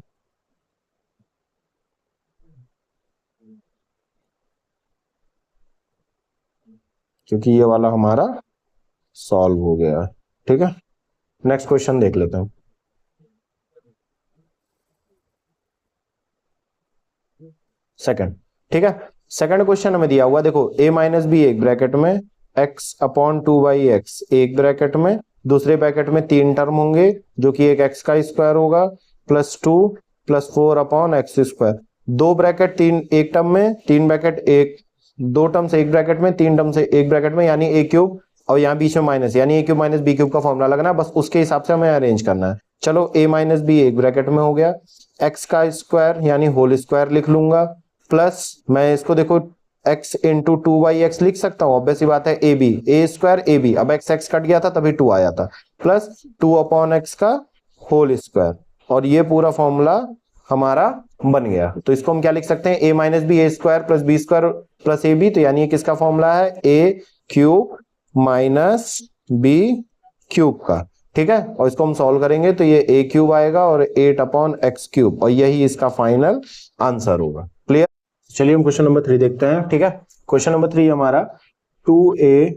क्योंकि ये वाला हमारा सॉल्व हो गया है। ठीक है, नेक्स्ट क्वेश्चन देख लेते हैं। सेकंड, ठीक है, सेकंड क्वेश्चन हमें दिया हुआ, देखो a माइनस बी एक ब्रैकेट में, x अपॉन 2/x एक ब्रैकेट में, दूसरे ब्रैकेट में 3 टर्म होंगे जो कि एक x का स्क्वायर होगा, +2 +4 अपॉन एक्स स्क्वायर। दो ब्रैकेट तीन एक टर्म में, तीन ब्रैकेट एक, दो टर्म से एक ब्रैकेट में, तीन टर्म से एक ब्रैकेट में, यानी a क्यूब, और यहाँ बीच में माइनस, यानी a cube minus b cube का फॉर्मूला लगना है, बस उसके हिसाब से हमें अरेंज करना है। चलो a माइनस बी एक ब्रैकेट में हो गया, x का स्क्वायर यानी होल स्क्वायर लिख लूंगा, प्लस मैं इसको देखो x इंटू 2/x लिख सकता हूँ, ऑब्वियस सी बात है, a b, a square a b, अब x कट गया था तभी 2 आया था, प्लस 2 अपॉन एक्स का होल स्क्वायर, और ये पूरा फॉर्मूला हमारा बन गया। तो इसको हम क्या लिख सकते हैं, a minus b a square plus B square plus A b, तो यानी किसका फॉर्मूला है, a cube minus b cube का। ठीक है, और इसको हम सॉल्व करेंगे तो ये a क्यूब आएगा और 8 अपॉन एक्स क्यूब, और यही इसका फाइनल आंसर होगा। क्लियर, चलिए हम क्वेश्चन नंबर 3 देखते हैं। ठीक है, क्वेश्चन नंबर 3 हमारा 2a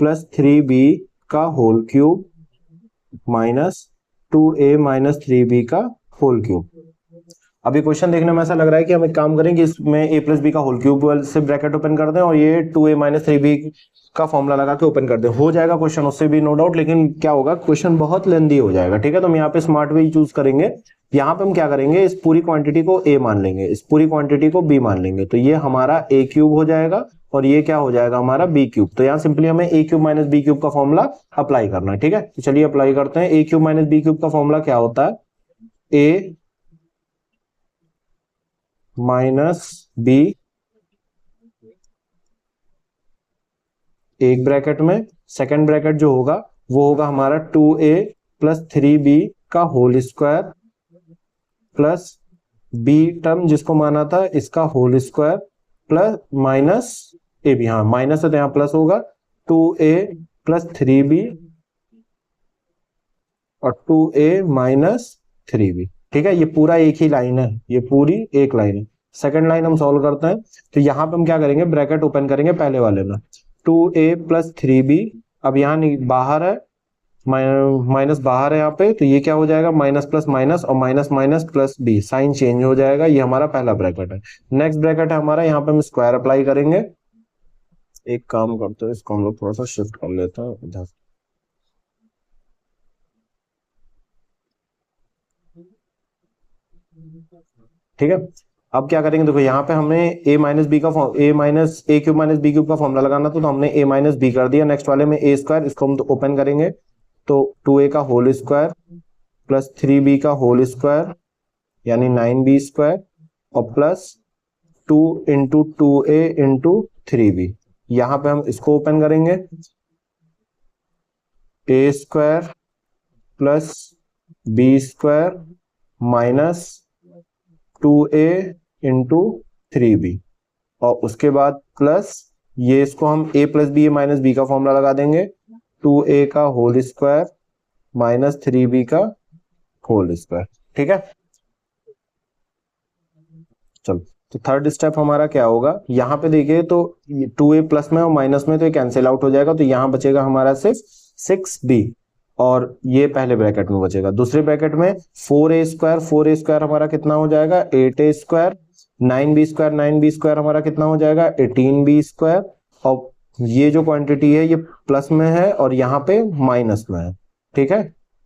प्लस 3b का whole cube minus 2a minus 3b का होल क्यूब। अभी क्वेश्चन देखने में ऐसा लग रहा है कि हम एक काम करेंगे, इसमें a प्लस बी का होल क्यूब से ब्रैकेट ओपन कर दें और ये 2a माइनस 3b का फॉर्मूला लगा के ओपन कर दें, हो जाएगा क्वेश्चन उससे भी, नो डाउट, लेकिन क्या होगा, क्वेश्चन बहुत लेंदी हो जाएगा। ठीक है, तो हम यहाँ पे स्मार्ट वे चूज करेंगे, यहाँ पे हम क्या करेंगे, इस पूरी क्वांटिटी को a मान लेंगे, इस पूरी क्वांटिटी को b मान लेंगे, तो ये हमारा a क्यूब हो जाएगा और ये क्या हो जाएगा हमारा b क्यूब। तो यहाँ सिंपली हमें a cube minus b cube का फॉर्मूला अप्लाई करना है। ठीक है, तो चलिए अप्लाई करते हैं। a cube minus b cube का फॉर्मूला क्या होता है, a माइनस b एक ब्रैकेट में, सेकेंड ब्रैकेट जो होगा वो होगा हमारा 2a प्लस 3b का whole square plus b term जिसको माना था इसका होल स्क्वायर प्लस माइनस ए बी, हाँ माइनस है तो यहाँ प्लस होगा, 2a प्लस 3b और 2a माइनस 3b। ठीक है, ये पूरा एक ही लाइन है, ये पूरी एक लाइन है। सेकंड लाइन हम सॉल्व करते हैं, तो यहाँ पे हम क्या करेंगे, ब्रैकेट ओपन करेंगे पहले वाले में, 2a प्लस 3b, अब यहाँ नहीं बाहर है, माइनस बाहर है यहाँ पे, तो ये क्या हो जाएगा, माइनस प्लस माइनस और minus minus plus b, sign change हो जाएगा, ये हमारा पहला ब्रैकेट है। नेक्स्ट ब्रैकेट है हमारा, यहाँ पे हम स्क्वायर अप्लाई करेंगे, एक काम करते हैं, इसको हम लोग थोड़ा सा शिफ्ट कर लेते हैं इधर। ठीक है, अब क्या करेंगे, देखो यहाँ पे हमें a माइनस बी का a minus a cube minus b cube का फॉर्मूला लगाना था, तो हमने a माइनस बी कर दिया। नेक्स्ट वाले में a स्क्वायर, इसको हम तो ओपन करेंगे, तो 2a का होल स्क्वायर प्लस 3b का होल स्क्वायर यानी 9b स्क्वायर और plus 2 into 2a into 3b। यहाँ पे हम इसको ओपन करेंगे, a square plus b square minus 2a into 3b, और उसके बाद प्लस ये, इसको हम a plus b minus B का फॉर्मूला लगा देंगे, 2a का होल स्क्वायर माइनस 3b का होल स्क्वायर। ठीक है, चलो तो थर्ड स्टेप हमारा क्या होगा, यहाँ पे देखिए तो 2a प्लस में और माइनस में तो ये कैंसिल आउट हो जाएगा, तो यहाँ बचेगा हमारा सिर्फ 6b, और ये पहले ब्रैकेट में बचेगा। दूसरे ब्रैकेट में 4a स्क्वायर, 4a स्क्वायर हमारा कितना हो जाएगा, 8a square, 9b square, 9b square हमारा कितना हो जाएगा, 18b स्क्वायर, और ये जो क्वांटिटी है ये प्लस में है और यहाँ पे माइनस में है। ठीक है,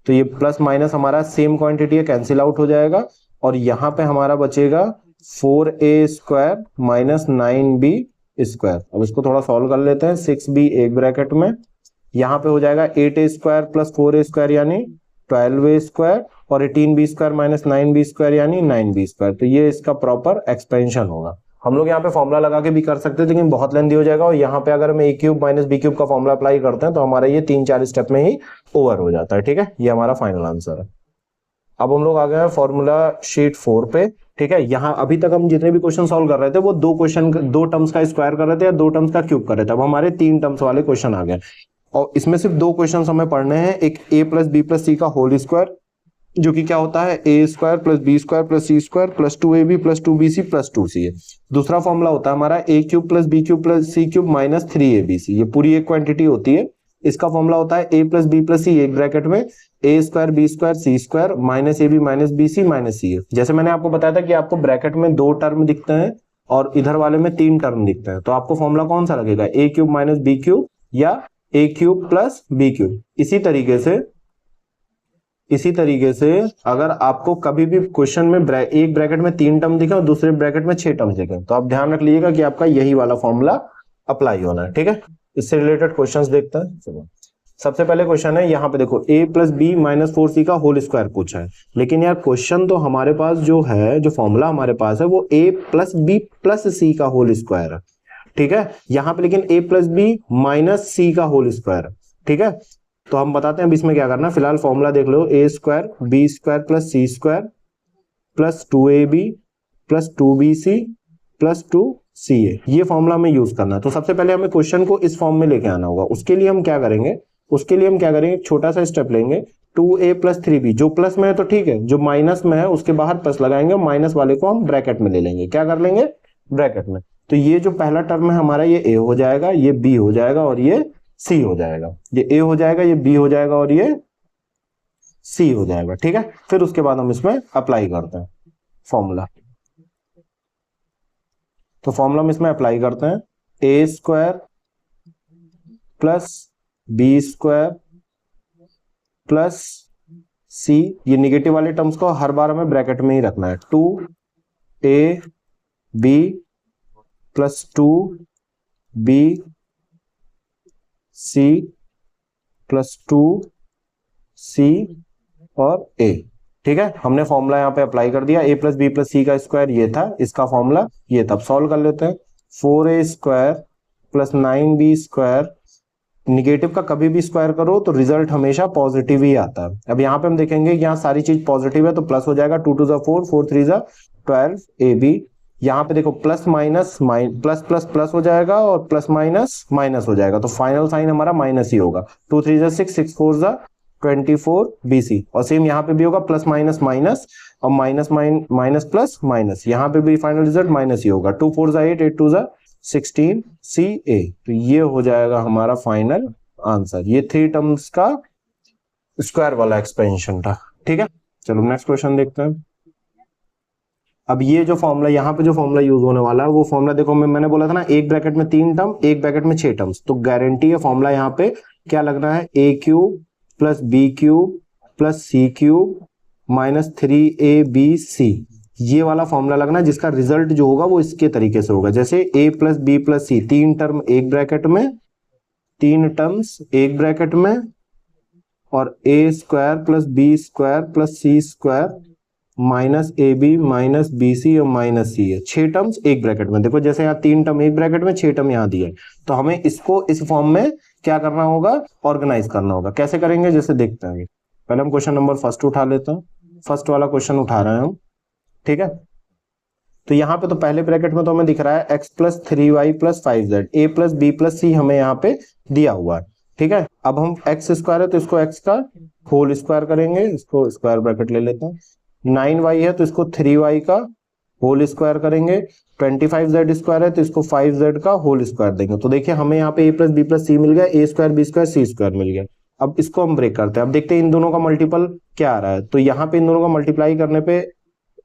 तो ये प्लस माइनस हमारा सेम क्वांटिटी है, कैंसिल आउट हो जाएगा, और यहाँ पे हमारा बचेगा 4a square minus 9b square. अब इसको थोड़ा सॉल्व कर लेते हैं, 6b एक ब्रैकेट में, यहाँ पे हो जाएगा 8a square plus 4a square यानी 12a स्क्वायर, और 18b square minus 9b square यानी 9b स्क्वायर। तो ये इसका प्रॉपर एक्सपेंशन होगा। हम लोग यहाँ पे फॉर्मूला लगा के भी कर सकते हैं, लेकिन बहुत लेंथी हो जाएगा, और यहाँ पे अगर हम a cube minus b cube का फॉर्मूला अप्लाई करते हैं तो हमारा ये 3-4 स्टेप में ही ओवर हो जाता है। ठीक है, ये हमारा फाइनल आंसर है। अब हम लोग आ गए हैं फॉर्मूला शीट 4 पे। ठीक है, यहाँ अभी तक हम जितने भी क्वेश्चन सॉल्व कर रहे थे वो दो टर्म्स का स्क्वायर कर रहे थे या दो टर्म्स का क्यूब कर रहे थे। अब हमारे 3 टर्म्स वाले क्वेश्चन आ गए और इसमें सिर्फ 2 क्वेश्चन हमें पढ़ने हैं। एक a प्लस बी प्लस सी का होल स्क्वायर, जो कि क्या होता है ए square plus B square plus सी square plus 2ab plus 2bc plus 2c है। दूसरा फॉर्मूला होता है हमारा a cube plus B cube plus C cube minus 3abc। ये पूरी एक क्वांटिटी होती है। इसका फॉर्मूला होता है a plus B plus C, एक ब्रैकेट में ए square B square C square minus A B minus B C minus C है। जैसे मैंने आपको बताया था कि आपको ब्रैकेट में 2 टर्म दिखते हैं और इधर वाले में 3 टर्म दिखते हैं, तो आपको फॉर्मूला कौन सा लगेगा, ए क्यूब माइनस बी क्यूब या ए क्यूब प्लस बी क्यूब। इसी तरीके से अगर आपको कभी भी क्वेश्चन में एक ब्रैकेट में 3 टर्म दिखे और दूसरे ब्रैकेट में 6 टर्म दिखे, तो आप ध्यान रख लीजिएगा कि आपका यही वाला फॉर्मूला अप्लाई होना है। ठीक है, इससे रिलेटेड क्वेश्चंस देखते हैं। चलो, सबसे पहले क्वेश्चन है यहाँ पे देखो a plus b minus 4c का होल स्क्वायर पूछा है। लेकिन यार क्वेश्चन तो हमारे पास जो है, जो फॉर्मूला हमारे पास है वो a प्लस बी प्लस सी का होल स्क्वायर है। ठीक है, यहाँ पे लेकिन a प्लस बी माइनस सी का होल स्क्वायर है। ठीक है, तो हम बताते हैं अब इसमें क्या करना है। फिलहाल फॉर्मूला देख लो, A square B square plus C square plus 2ab plus 2bc plus 2ca, ये फॉर्मूला हमें यूज करना है। तो सबसे पहले हमें क्वेश्चन को इस फॉर्म में लेके आना होगा। उसके लिए हम क्या करेंगे, एक छोटा सा स्टेप लेंगे, 2a प्लस 3b, जो प्लस में है तो ठीक है, जो माइनस में है उसके बाहर प्लस लगाएंगे, माइनस वाले को हम ब्रैकेट में ले लेंगे। क्या कर लेंगे, ब्रैकेट में। तो ये जो पहला टर्म है हमारा, ये a हो जाएगा, ये b हो जाएगा और ये c हो जाएगा। ये a हो जाएगा, ये b हो जाएगा और ये c हो जाएगा। ठीक है, फिर उसके बाद हम इसमें अप्लाई करते हैं फॉर्मूला। तो फॉर्मूला हम इसमें अप्लाई करते हैं, A square plus B square plus C, ये निगेटिव वाले टर्म्स को हर बार हमें ब्रैकेट में ही रखना है, 2ab plus 2bc plus 2c और a। ठीक है, हमने फॉर्मूला यहाँ पे अप्लाई कर दिया। a प्लस बी प्लस सी का स्क्वायर ये था, इसका फॉर्मूला ये था। अब सॉल्व कर लेते हैं, 4a square plus 9b square, negative का कभी भी स्क्वायर करो तो रिजल्ट हमेशा पॉजिटिव ही आता है। अब यहाँ पे हम देखेंगे यहाँ सारी चीज पॉजिटिव है तो प्लस हो जाएगा, 2 2 4 4 3 12 ab। यहाँ पे देखो plus minus plus plus plus हो जाएगा और प्लस माइनस माइनस हो जाएगा, तो फाइनल साइन हमारा माइनस ही होगा। 2 3 6 6 4 24 bc, और सेम यहाँ पे भी होगा, प्लस माइनस माइनस और माइनस माइनस प्लस माइनस, यहाँ पे भी फाइनल रिजल्ट माइनस ही होगा। 2 4 8 8 2 16 ca, तो ये हो जाएगा हमारा फाइनल आंसर। ये 3 टर्म्स का स्क्वायर वाला एक्सपेंशन था। ठीक है, चलो नेक्स्ट क्वेश्चन देखते हैं। अब ये जो फॉर्मूला, यहाँ पे जो फॉर्मूला यूज होने वाला है वो फॉर्मूला देखो, मैंने बोला था ना, एक ब्रैकेट में 3 टर्म, एक ब्रैकेट में 6 टर्म्स, तो गारंटी है फॉर्मूला यहाँ पे क्या लगना है, a cube plus B cube plus C cube minus 3abc, ये वाला फॉर्मूला लगना है, जिसका रिजल्ट जो होगा वो इसके तरीके से होगा। जैसे a plus B plus c, 3 term एक ब्रैकेट में, 3 टर्म्स एक ब्रैकेट में, और a square plus B square plus C square minus A B minus B C और माइनस सी है, 6 टर्म्स एक ब्रैकेट में। देखो जैसे यहाँ 3 टर्म एक ब्रैकेट में, 6 टर्म यहाँ दिए, तो हमें इसको इस फॉर्म में क्या करना होगा, ऑर्गेनाइज करना होगा। कैसे करेंगे, जैसे देखते हैं। पहले हम क्वेश्चन नंबर फर्स्ट उठा लेते हैं, फर्स्ट वाला क्वेश्चन उठा रहे हैं हम। ठीक है, तो यहाँ पे तो पहले ब्रैकेट में तो हमें दिख रहा है x plus 3y plus 5z, a plus B plus C हमें यहाँ पे दिया हुआ है। ठीक है, अब हम x स्क्वायर है तो इसको x का होल स्क्वायर करेंगे, इसको स्क्वायर ब्रैकेट ले लेते हैं। 9y है तो इसको 3y का होल स्क्वायर करेंगे। 25z स्क्वायर है तो इसको 5z का होल स्क्वायर देंगे। तो देखिए हमें यहाँ पे a plus B plus C मिल गया, a square B square C square मिल गया। अब इसको हम ब्रेक करते हैं, अब देखते हैं इन दोनों का मल्टीपल क्या आ रहा है। तो यहाँ पे इन दोनों का मल्टीप्लाई करने पे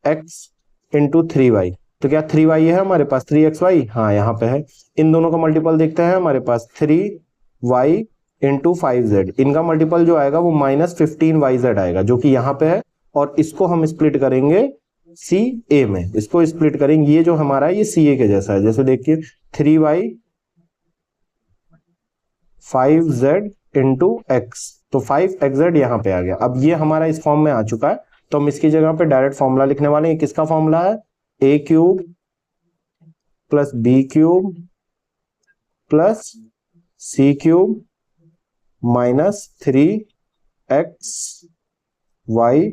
x इंटू 3y, तो क्या 3y है हमारे पास, 3xy, हाँ यहाँ पे है। इन दोनों का मल्टीपल देखते हैं, हमारे पास 3y इंटू 5z, इनका मल्टीपल जो आएगा वो माइनस 15yz आएगा, जो कि यहाँ पे है। और इसको हम स्प्लिट करेंगे सी ए में, इसको स्प्लिट करेंगे, ये जो हमारा है ये सी ए के जैसा है। जैसे देखिए 3y 5z इंटू एक्स, तो 5xz यहाँ पे आ गया। अब ये हमारा इस फॉर्म में आ चुका है, तो हम इसकी जगह पे डायरेक्ट फॉर्मूला लिखने वाले हैं। किसका फॉर्मूला है, a cube plus B cube plus C cube minus 3xy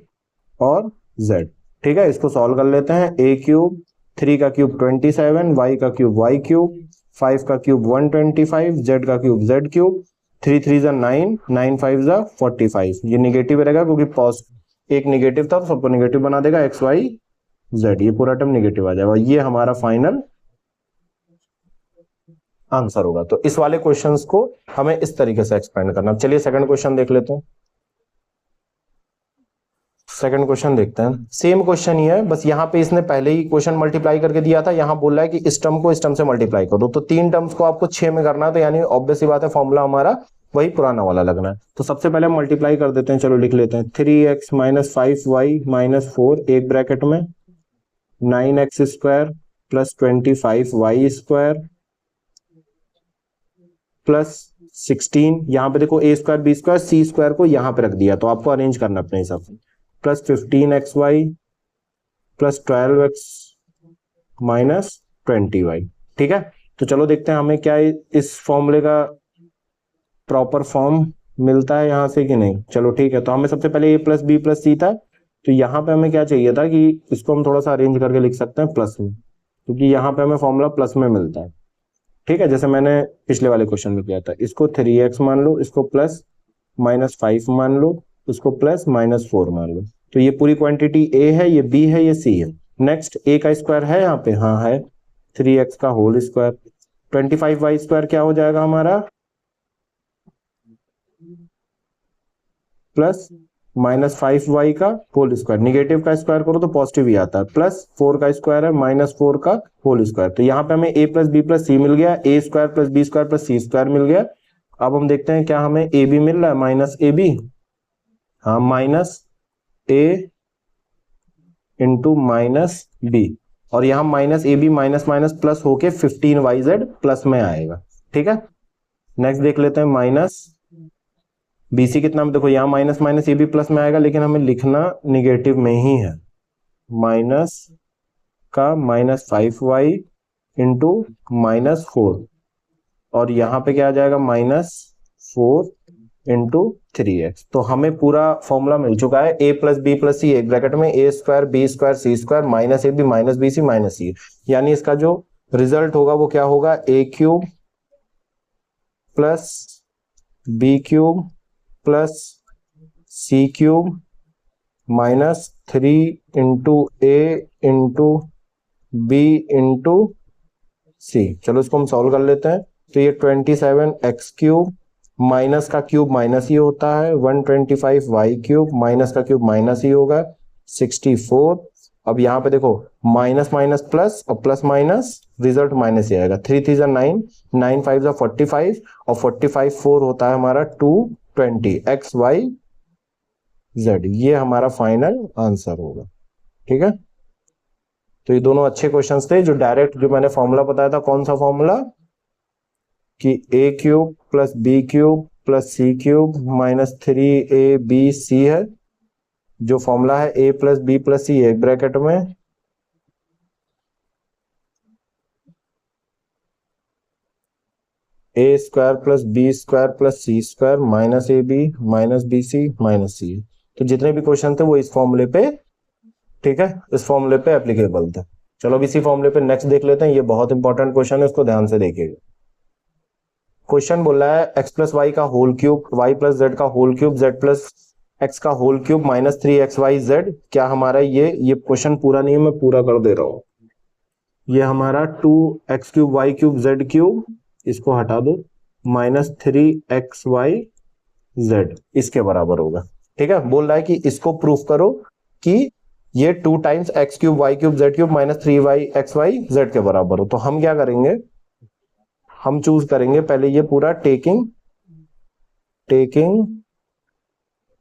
और z। ठीक है, इसको सॉल्व कर लेते हैं। a क्यूब, 3 का क्यूब 27, y का क्यूब y क्यूब, 5 का क्यूब 125, z का क्यूब z क्यूब, 3 3 जा 9, 9 5 जा 45। ये निगेटिव रहेगा क्योंकि एक निगेटिव था तो सबको निगेटिव बना देगा, एक्स वाई जेड, ये पूरा टर्म निगेटिव आ जाएगा। ये हमारा फाइनल आंसर होगा। तो इस वाले क्वेश्चंस को हमें इस तरीके से एक्सपेंड करना। चलिए सेकंड क्वेश्चन देख लेते हैं। सेकंड क्वेश्चन देखते हैं। सेम क्वेश्चन ही है, बस यहाँ पे इसने पहले ही क्वेश्चन मल्टीप्लाई करके दिया था, यहाँ बोल रहा है कि इस टर्म को इस टर्म से मल्टीप्लाई करो। तो 3 टर्म्स को आपको 6 में करना है, तो यानी ऑब्वियस सी बात है फॉर्मूला हमारा वही पुराना वाला लगना है। तो सबसे पहले हम मल्टीप्लाई कर देते हैं। चलो लिख लेते हैं। 3x माइनस 5y माइनस 4 एक ब्रैकेट में, 9x square plus 25y square plus 16, यहाँ पे देखो a square b square c square को यहाँ पे रख दिया, तो आपको अरेंज करना अपने हिसाब से, plus 15xy plus 12x minus 20y। ठीक है, तो चलो देखते हैं हमें क्या इस फॉर्मूले का प्रॉपर फॉर्म मिलता है यहाँ से कि नहीं। चलो ठीक है, तो हमें सबसे पहले a प्लस बी प्लस सी था, तो यहाँ पे हमें क्या चाहिए था कि इसको हम थोड़ा सा अरेंज करके लिख सकते हैं प्लस में, क्योंकि यहाँ पे हमें फॉर्मूला प्लस में मिलता है। ठीक है, जैसे मैंने पिछले वाले क्वेश्चन में किया था। इसको 3x मान लो, इसको प्लस माइनस 5 मान लो, इसको प्लस माइनस 4 मान लो। तो ये पूरी क्वांटिटी a है, ये b है, ये c है। नेक्स्ट a का स्क्वायर है यहाँ पे, हाँ है, 3x का होल स्क्वायर, 25y स्क्वायर क्या हो जाएगा हमारा, प्लस माइनस 5y का होल स्क्वायर, निगेटिव का स्क्वायर करो तो पॉजिटिव ही आता है, प्लस 4 का स्क्वायर है माइनस 4 का होल स्क्वायर। तो यहाँ पे हमें a plus B plus C मिल गया, a square plus B square plus C square मिल गया। अब हम देखते हैं क्या हमें a b मिल रहा है, माइनस ए बी, हाँ minus a into minus b, और यहाँ minus A B minus minus plus होके 15yz प्लस में आएगा। ठीक है, नेक्स्ट देख लेते हैं। माइनस बीसी कितना में, देखो यहाँ माइनस माइनस ये भी प्लस में आएगा, लेकिन हमें लिखना निगेटिव में ही है। माइनस का माइनस 5y इंटू माइनस 4, और यहाँ पे क्या आ जाएगा, माइनस 4 इंटू 3x। तो हमें पूरा फॉर्मूला मिल चुका है। a plus B plus C एक ब्रैकेट में, a square B square C square minus A B minus B C minus C, यानी इसका जो रिजल्ट होगा वो क्या होगा, a cube plus B cube plus C cube minus 3 into A into B into C. चलो इसको हम सॉल्व कर लेते हैं। तो ये 27x क्यूब, माइनस का क्यूब माइनस ही होता है, 125y क्यूब, माइनस का क्यूब माइनस ही होगा, 64। अब यहाँ पे देखो माइनस माइनस प्लस और प्लस माइनस, रिजल्ट माइनस ही आएगा। 3 3 जा 9, 9 5 जा 45, और 45 4 होता है हमारा 220 एक्स वाई जेड। ये हमारा फाइनल आंसर होगा। ठीक है, तो ये दोनों अच्छे क्वेश्चंस थे। जो डायरेक्ट जो मैंने फॉर्मूला बताया था, कौन सा फॉर्मूला, कि a cube plus B cube plus C cube minus 3ab है। जो फॉर्मूला है a plus B plus C एक ब्रैकेट में, a square plus B square plus C square minus A B minus B C minus C. तो जितने भी question थे वो इस फॉर्मूले पे, ठीक है, इस फॉर्मूले पे एप्लीकेबल थे। चलो अब इसी फॉर्मूले पे नेक्स्ट देख लेते हैं। ये बहुत इंपॉर्टेंट क्वेश्चन है, इसको ध्यान से देखिएगा। क्वेश्चन बोल रहा है x प्लस वाई का whole cube, y plus Z का whole cube, z plus x का होल क्यूब माइनस 3xyz। क्या हमारा ये क्वेश्चन पूरा नहीं है, मैं पूरा कर दे रहा हूं। ये हमारा 2x cube y cube z cube, इसको हटा दो, माइनस 3xyz इसके बराबर होगा। ठीक है, बोल रहा है कि इसको प्रूफ करो कि ये 2 times x cube y cube z cube minus 3yxyz के बराबर हो। तो हम क्या करेंगे, हम चूज करेंगे पहले ये पूरा टेकिंग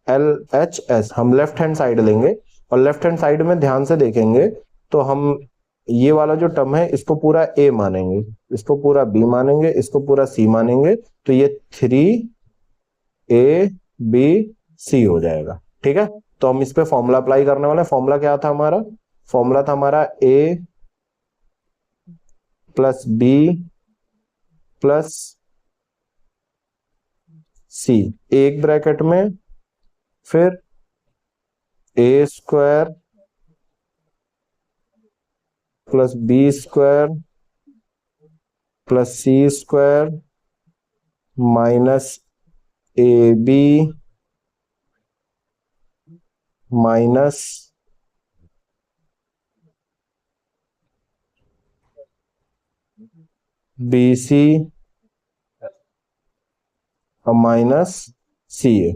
LHS, हम लेफ्ट हैंड साइड लेंगे, और लेफ्ट हैंड साइड में ध्यान से देखेंगे तो हम ये वाला जो टर्म है इसको पूरा A मानेंगे, इसको पूरा B मानेंगे, इसको पूरा C मानेंगे, तो ये 3ABC हो जाएगा। ठीक है, तो हम इस पे फॉर्मूला अप्लाई करने वाले हैं। फॉर्मूला क्या था हमारा, फॉर्मूला था हमारा A plus B plus C एक ब्रैकेट में, फिर A square plus B square plus C square minus A B minus B C और माइनस सी ए।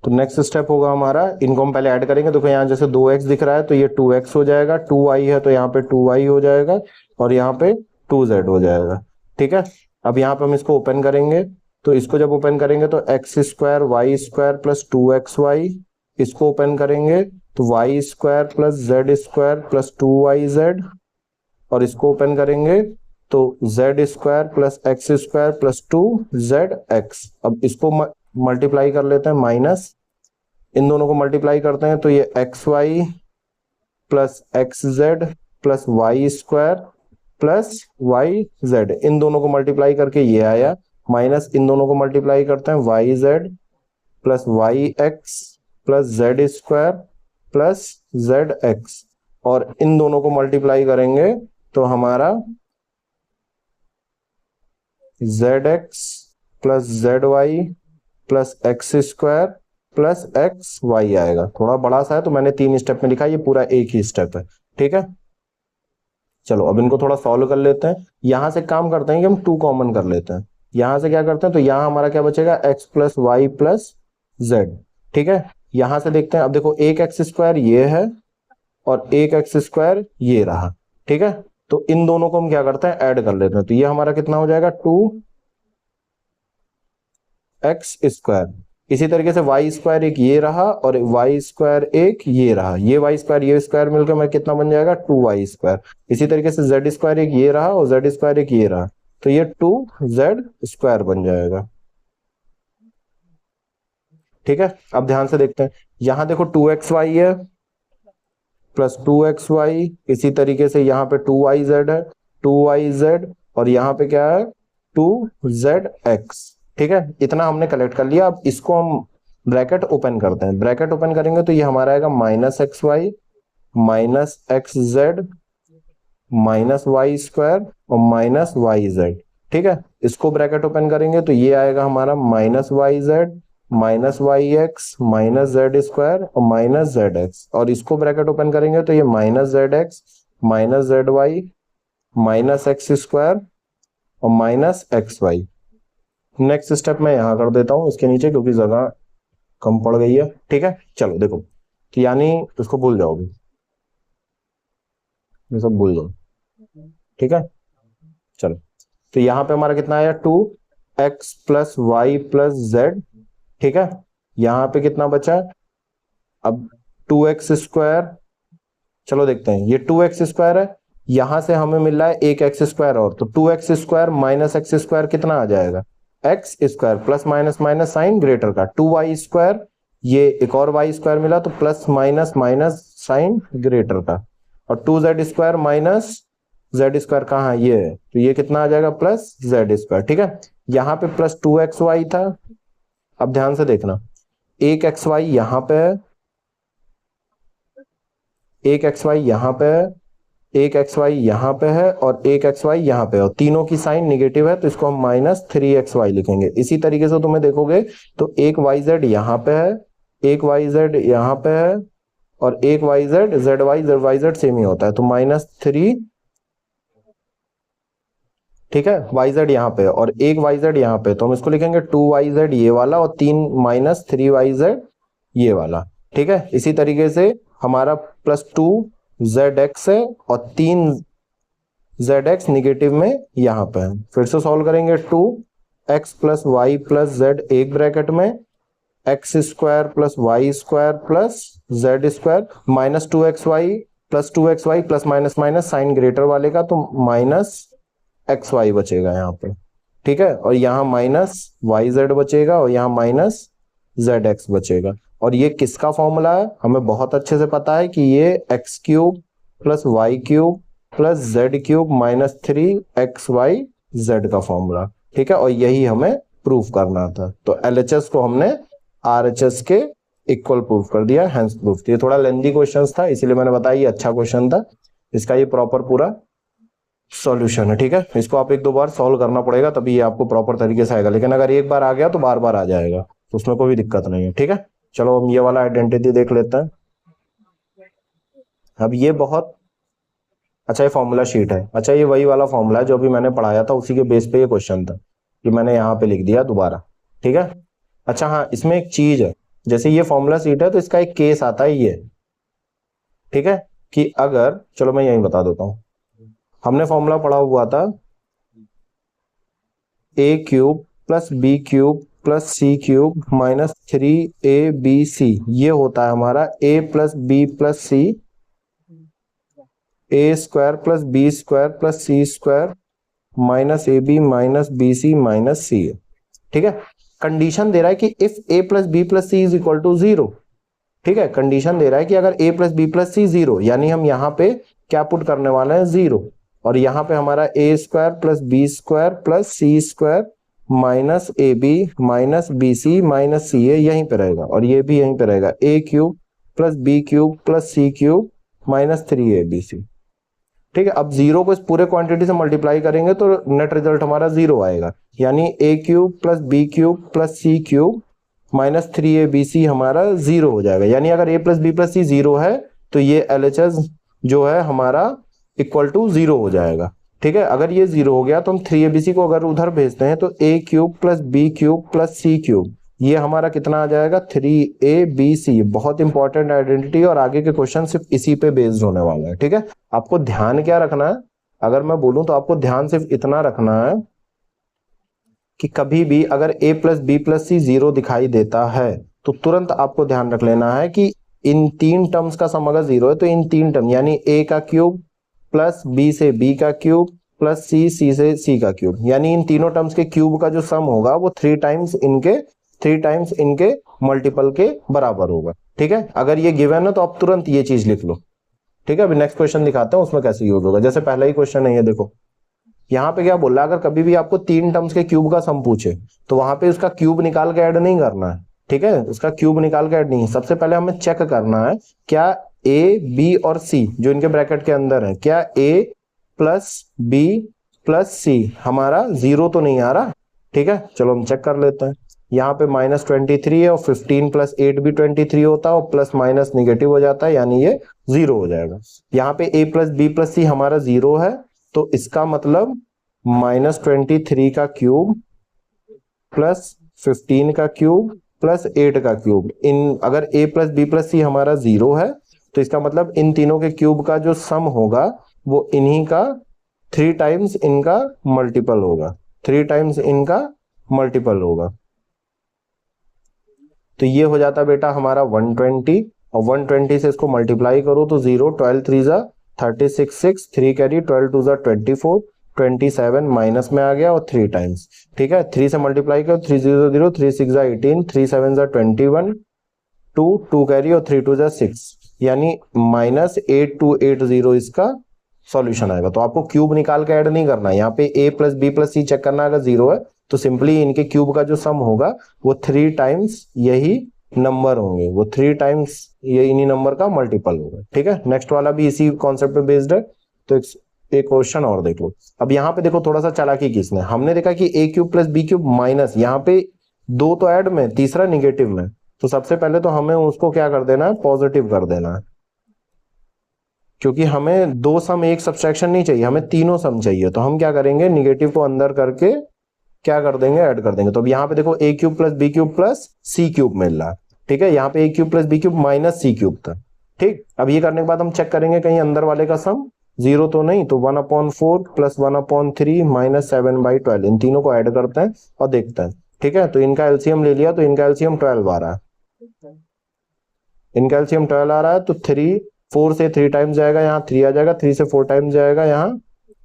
तो नेक्स्ट स्टेप होगा हमारा, इनको हम पहले ऐड करेंगे। देखो यहाँ जैसे 2x दिख रहा है तो ये 2x हो जाएगा, 2y है तो यहाँ पे 2y हो जाएगा और यहाँ पे 2z हो जाएगा। ठीक है, अब यहाँ पे हम इसको ओपन करेंगे, तो इसको जब ओपन करेंगे तो x square y square plus 2xy, इसको ओपन करेंगे तो y square plus z square plus 2yz, और इसको ओपन करेंगे तो z square plus x square plus 2zx। अब इसको मल्टीप्लाई कर लेते हैं, माइनस इन दोनों को मल्टीप्लाई करते हैं तो ये X Y plus X Z plus Y square plus Y Z, इन दोनों को मल्टीप्लाई करके ये आया, माइनस इन दोनों को मल्टीप्लाई करते हैं y z plus y x plus z square plus z x, और इन दोनों को मल्टीप्लाई करेंगे तो हमारा z x plus z y plus x square plus x y आएगा। थोड़ा बड़ा सा है तो मैंने 3 स्टेप में लिखा है, ये पूरा एक ही स्टेप है। ठीक है, चलो अब इनको थोड़ा सॉल्व कर लेते हैं। यहां से काम करते हैं कि हम 2 कॉमन कर लेते हैं। यहां से क्या करते हैं, तो यहां हमारा क्या बचेगा, x plus y plus z. ठीक है, यहां से देखते हैं, अब देखो एक एक्स स्क्वायर ये है और एक एक्स स्क्वायर ये रहा। ठीक है, तो इन दोनों को हम क्या करते हैं, ऐड कर लेते हैं, तो ये हमारा कितना हो जाएगा 2x स्क्वायर। इसी तरीके से वाई स्क्वायर एक ये रहा और वाई स्क्वायर एक ये रहा, ये वाई स्क्वायर ये स्क्वायर मिलकर मैं कितना बन जाएगा 2y स्क्वायर। इसी तरीके से जेड स्क्वायर एक ये रहा और जेड स्क्वायर एक ये रहा, तो ये 2z स्क्वायर बन जाएगा। ठीक है, अब ध्यान से देखते हैं, यहां देखो 2xy है प्लस 2xy, इसी तरीके से यहाँ पे 2yz है, 2yz, और यहाँ पे क्या है 2zx। ठीक है, इतना हमने कलेक्ट कर लिया। अब इसको हम ब्रैकेट ओपन करते हैं, ब्रैकेट ओपन करेंगे तो ये हमारा आएगा minus x y minus x z minus Y square और माइनस वाई जेड। ठीक है, इसको ब्रैकेट ओपन करेंगे तो ये आएगा हमारा minus Y Z minus Y X minus Z square और माइनस जेड एक्स, और इसको ब्रैकेट ओपन करेंगे तो ये minus Z X minus Z Y minus X square और minus x Y. Next step मैं यहां कर देता हूं इसके नीचे क्योंकि जगह कम पड़ गई है। ठीक है, चलो देखो, तो यानी इसको भूल जाओगे, ये सब भूल जाओ। ठीक है, चलो, तो यहां पे हमारा कितना आया 2x plus y plus z. ठीक है, यहां पे कितना बचा, अब 2x स्क्वायर, चलो देखते हैं, ये 2x स्क्वायर है, यहां से हमें मिल रहा है एक एक्स स्क्वायर और, तो 2x square minus X square कितना आ जाएगा, x square plus minus minus sign greater का, 2y स्क्वायर, ये एक और y स्क्वायर मिला तो plus minus minus sign greater का, और 2z square minus Z square कहाँ है, ये है, तो ये कितना आ जाएगा प्लस जेड स्क्वायर। ठीक है, यहाँ पे प्लस 2xy था, अब ध्यान से देखना, एक xy यहां पे है, एक xy यहां पे है, एक xy यहां पे है और एक xy यहां पे है, और तीनों की साइन निगेटिव है तो इसको हम माइनस 3xy लिखेंगे। इसी तरीके से तुम्हें देखोगे तो एक yz यहां पे है, एक yz यहां पे है और एक yz zy सेम ही होता है, तो -3, ठीक है, yz यहाँ पे और एक yz यहाँ पे, तो हम इसको लिखेंगे 2yz ये वाला और 3-3yz ये वाला। ठीक है, इसी तरीके से हमारा प्लस 2zx है और 3zx निगेटिव में यहाँ पे है। फिर से सॉल्व करेंगे, 2x plus y plus z एक ब्रैकेट में, x square plus Y square plus z square minus 2xy plus 2xy plus minus minus sign greater वाले का, तो माइनस एक्स वाई बचेगा यहाँ पे। ठीक है, और यहाँ माइनस वाई जेड बचेगा और यहाँ माइनस जेड एक्स बचेगा, और ये किसका फॉर्मूला है, हमें बहुत अच्छे से पता है कि ये x cube plus Y cube plus z cube minus 3xy z का फॉर्मूला, ठीक है, और यही हमें प्रूफ करना था। तो LHS को हमने RHS के इक्वल प्रूफ कर दिया, हेंस प्रूफ। ये थोड़ा लेंथी क्वेश्चन था, इसीलिए मैंने बताया ये अच्छा क्वेश्चन था। इसका ये प्रॉपर पूरा सॉल्यूशन है, ठीक है। इसको आप एक दो बार सॉल्व करना पड़ेगा, तभी ये आपको प्रॉपर तरीके से आएगा, लेकिन अगर एक बार आ गया तो बार बार आ जाएगा, तो उसमें कोई दिक्कत नहीं है, ठीक है। चलो हम ये वाला आइडेंटिटी देख लेते हैं। अब ये बहुत अच्छा ये फॉर्मूला शीट है। अच्छा, ये वही वाला फॉर्मूला है जो अभी मैंने पढ़ाया था, उसी के बेस पे ये क्वेश्चन था, कि मैंने यहाँ पे लिख दिया दोबारा, ठीक है। अच्छा हाँ, इसमें एक चीज है, जैसे ये फॉर्मूला शीट है तो इसका एक केस आता है ये, ठीक है, कि अगर, चलो मैं यही बता देता हूं, हमने फॉर्मूला पढ़ा हुआ था a³ plus b³ plus c³ minus 3abc, ये होता है हमारा a plus B plus c, a² plus b² plus c² minus ab minus bc minus c, ठीक है। कंडीशन दे रहा है कि if a plus B plus c is equal to 0, ठीक है, कंडीशन दे रहा है कि अगर a प्लस बी प्लस सी 0, यानी हम यहाँ पे क्या पुट करने वाले हैं 0, और यहाँ पे हमारा a² plus b² plus c² minus ab minus bc minus ca यहीं पे रहेगा, और ये भी यहीं पे रहेगा, a³ plus b³ plus c³ minus 3abc, ठीक है। अब 0 को इस पूरे क्वांटिटी से मल्टीप्लाई करेंगे तो नेट रिजल्ट हमारा 0 आएगा, यानी a³ plus b³ plus c³ minus 3abc हमारा 0 हो जाएगा। यानी अगर a प्लस बी प्लस सी 0 है तो ये LHS जो है हमारा इक्वल टू 0 हो जाएगा, ठीक है। अगर ये 0 हो गया तो हम 3abc को अगर उधर भेजते हैं तो a³ plus b³ plus c³ ये हमारा कितना आ जाएगा 3abc। बहुत इंपॉर्टेंट आइडेंटिटी, और आगे के क्वेश्चन सिर्फ इसी पे बेस्ड होने वाला है, ठीक है। आपको ध्यान क्या रखना है, अगर मैं बोलूं तो आपको ध्यान सिर्फ इतना रखना है कि कभी भी अगर a प्लस बी प्लस सी 0 दिखाई देता है तो तुरंत आपको ध्यान रख लेना है कि इन तीन टर्म्स का सम अगर 0 है तो इन तीन टर्म, यानी a का क्यूब प्लस b से b का क्यूब प्लस c से c का क्यूब, यानी इन तीनों टर्म्स के क्यूब का जो सम होगा वो 3 टाइम्स इनके मल्टीपल के बराबर होगा, ठीक है। अगर ये गिवन है तो आप तुरंत ये चीज लिख लो, ठीक है। अभी नेक्स्ट क्वेश्चन दिखाते हैं उसमें कैसे यूज होगा। जैसे पहला ही क्वेश्चन है ये देखो, यहाँ पे क्या बोल रहा है, अगर कभी भी आपको 3 टर्म्स के क्यूब का सम पूछे तो वहां पे उसका क्यूब निकाल के ऐड नहीं करना है, ठीक है, उसका क्यूब निकाल के ऐड नहीं। सबसे पहले हमें चेक करना है क्या a b और c जो इनके ब्रैकेट के अंदर है, क्या a plus b plus c हमारा 0 तो नहीं आ रहा, ठीक है। चलो हम चेक कर लेते हैं। यहाँ पे -23 है और 15 प्लस 8 भी 23 होता है और प्लस माइनस निगेटिव हो जाता है, यानी ये 0 हो जाएगा। यहाँ पे a प्लस बी प्लस सी हमारा 0 है, तो इसका मतलब -23 का क्यूब प्लस 15 का क्यूब प्लस 8 का क्यूब, इन अगर a प्लस बी प्लस सी हमारा 0 है तो इसका मतलब इन तीनों के क्यूब का जो सम होगा वो इन्हीं का 3 टाइम्स इनका मल्टीपल होगा, 3 टाइम्स इनका मल्टीपल होगा। तो ये हो जाता बेटा हमारा 120, और 120 से इसको मल्टीप्लाई करो तो 0, 12 3 जा 36 6, 3 कैरी 12 2 जा 24, 27 माइनस में आ गया और 3 टाइम्स, ठीक है। 3 से मल्टीप्लाई करो 3 0 0, 3 6 जा 18, 3 7 जा 21, 2 कैरी और 3 2 जा 6, यानी -8280 इसका सॉल्यूशन आएगा। तो आपको क्यूब निकाल के ऐड नहीं करना है, यहाँ पे a plus B plus c check करना, अगर 0 है तो सिंपली इनके क्यूब का जो सम होगा वो 3 टाइम्स यही नंबर होंगे, वो 3 टाइम्स ये इन्हीं नंबर का मल्टीपल होगा, ठीक है। नेक्स्ट वाला भी इसी कॉन्सेप्ट पे बेस्ड है, तो एक क्वेश्चन और देख लो। अब यहाँ पे देखो थोड़ा सा चालाकी किसने, हमने देखा कि a³ प्लस b³ माइनस, यहाँ पे 2 तो ऐड में, तीसरा निगेटिव में, तो सबसे पहले तो हमें उसको क्या कर देना है, पॉजिटिव कर देना है, क्योंकि हमें 2 सम एक सब्सट्रैक्शन नहीं चाहिए, हमें तीनों सम चाहिए। तो हम क्या करेंगे, निगेटिव को अंदर करके क्या कर देंगे, ऐड कर देंगे। तो अब यहाँ पे देखो a³ plus b³ plus c³ मिल रहा है, ठीक है। यहाँ पे a³ plus b³ minus c³ था, ठीक। अब ये करने के बाद हम चेक करेंगे कहीं अंदर वाले का सम 0 तो नहीं, तो 1/4 प्लस 1/3 माइनस 7/12 इन तीनों को ऐड करते हैं और देखते हैं, ठीक है। तो इनका एलसीएम ले लिया तो इनका एलसीएम 12 आ रहा है, इनका एलसीएम 12 आ रहा है, तो 4 से 3 टाइम्स जाएगा, यहाँ 3 आ जाएगा, 3 से 4 टाइम्स जाएगा, यहाँ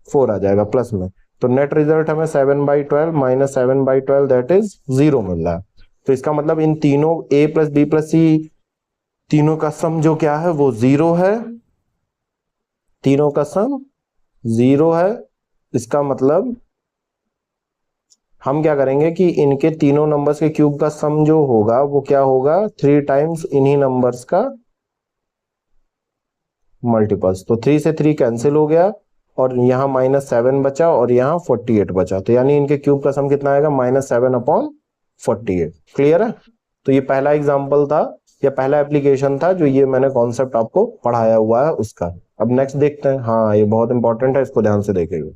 4 आ जाएगा प्लस में। तो नेट रिजल्ट हमें 7/12 माइनस 7/12 दैट इज 0 मिल रहा है। तो इसका मतलब इन तीनों a प्लस बी प्लस सी तीनों का सम जो क्या है वो 0 है, तीनों का सम 0 है, इसका मतलब हम क्या करेंगे कि इनके तीनों नंबर्स के क्यूब का सम जो होगा वो क्या होगा, 3 टाइम्स इन्हीं नंबर्स का मल्टीपल्स। तो 3 से 3 कैंसिल हो गया और यहाँ -7 बचा और यहाँ 48 बचा, तो यानी इनके क्यूब का सम कितना आएगा, -7/48। क्लियर है? तो ये पहला एग्जाम्पल था या पहला एप्लीकेशन था जो ये मैंने कॉन्सेप्ट आपको पढ़ाया हुआ है उसका। अब नेक्स्ट देखते हैं। हाँ, ये बहुत इंपॉर्टेंट है, इसको ध्यान से देखेंगे।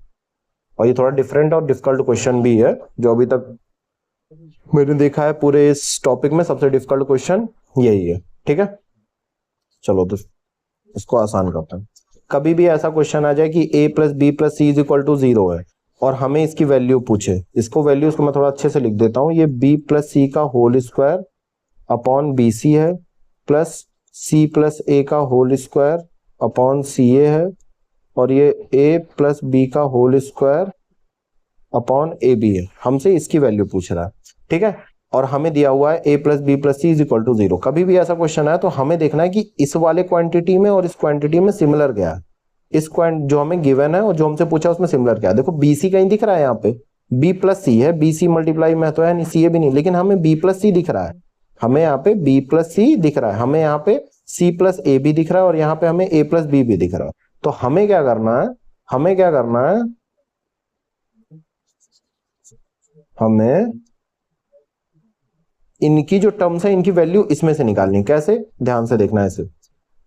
और ये थोड़ा डिफरेंट और डिफिकल्ट क्वेश्चन भी है, जो अभी तक मैंने देखा है पूरे इस टॉपिक में सबसे डिफिकल्ट क्वेश्चन यही है। ठीक है, चलो तो इसको आसान करते हैं। कभी भी ऐसा क्वेश्चन आ जाए कि a plus B plus c is equal to 0 है और हमें इसकी वैल्यू पूछे, इसको वैल्यूज को मैं थोड़ा अच्छे से लिख देता हूं। ये b प्लस सी का whole square upon b c है, प्लस c प्लस ए का whole square upon c a है, और ये a प्लस बी का whole square upon a b है। हमसे इसकी वैल्यू पूछ रहा है। ठीक है, और हमें दिया हुआ है a plus B plus c is equal to 0। कभी भी ऐसा क्वेश्चन आए तो हमें देखना है कि इस वाले क्वांटिटी में और इस क्वांटिटी में सिमिलर क्या है, इस जो हमें गिवन है और जो हमसे पूछा उसमें सिमिलर क्या है। देखो बी सी कहीं दिख रहा है, यहाँ पे b प्लस सी है, बी सी मल्टीप्लाई में तो है नहीं, सी ए भी नहीं, लेकिन हमें b प्लस सी दिख रहा है। हमें यहाँ पे b प्लस सी दिख रहा है, हमें यहाँ पे c प्लस ए भी दिख रहा है और यहाँ पे हमें a प्लस बी भी दिख रहा है। तो हमें क्या करना है, हमें क्या करना है, हमें इनकी जो टर्म्स है इनकी वैल्यू इसमें से निकालनी। कैसे, ध्यान से देखना है इसे।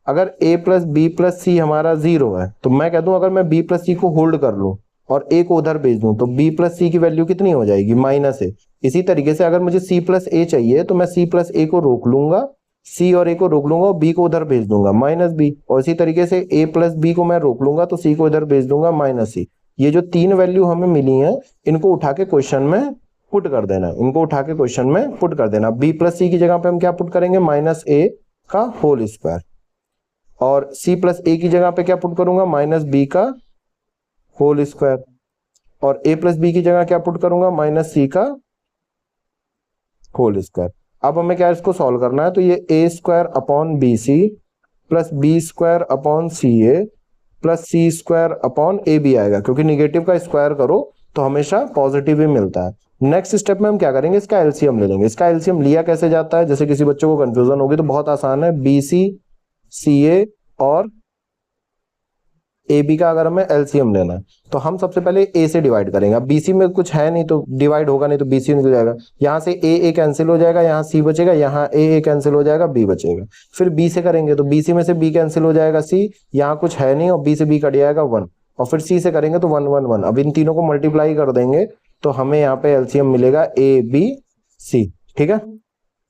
अगर a प्लस बी प्लस सी हमारा 0 है तो मैं कह दूं अगर मैं b प्लस सी को होल्ड कर लूं और a को उधर भेज दूं तो b प्लस सी की वैल्यू कितनी हो जाएगी, -a। इसी तरीके से अगर मुझे c प्लस ए चाहिए तो मैं c प्लस ए को रोक लूंगा, c और a को रोक लूंगा और b को उधर भेज दूंगा -b, और इसी तरीके से a प्लस बी को मैं रोक लूंगा तो c को इधर भेज दूंगा -c। ये जो 3 वैल्यू हमें मिली है इनको उठा के क्वेश्चन में पुट कर देना, इनको उठा के क्वेश्चन में पुट कर देना। b प्लस सी की जगह पे हम क्या पुट करेंगे, -a का होल स्क्वायर, और c प्लस ए की जगह पे क्या पुट करूंगा, -b का होल स्क्वायर, और a प्लस बी की जगह क्या पुट करूंगा, -c का होल स्क्वायर। अब हमें क्या इसको सॉल्व करना है, तो ये a square upon b C plus B square upon c a plus C square upon a b आएगा, क्योंकि निगेटिव का स्क्वायर करो तो हमेशा पॉजिटिव ही मिलता है। नेक्स्ट स्टेप में हम क्या करेंगे, इसका एलसीएम ले लेंगे। इसका एलसीएम लिया कैसे जाता है, जैसे किसी बच्चों को कंफ्यूजन होगी तो बहुत आसान है। बी सी सी ए और ए बी का अगर हमें एलसीएम लेना है तो हम सबसे पहले ए से डिवाइड करेंगे। अब बीसी में कुछ है नहीं तो डिवाइड होगा नहीं, तो बीसी निकल जाएगा, यहाँ से ए कैंसिल हो जाएगा, यहाँ सी बचेगा, यहाँ ए कैंसिल हो जाएगा, बी बचेगा। फिर बी से करेंगे तो बीसी में से बी कैंसिल हो जाएगा, सी, यहाँ कुछ है नहीं और बी से बी कट जाएगा 1, और फिर सी से करेंगे तो 1 1 1। अब इन तीनों को मल्टीप्लाई कर देंगे तो हमें यहाँ पे एलसीएम मिलेगा ए बी सी। ठीक है,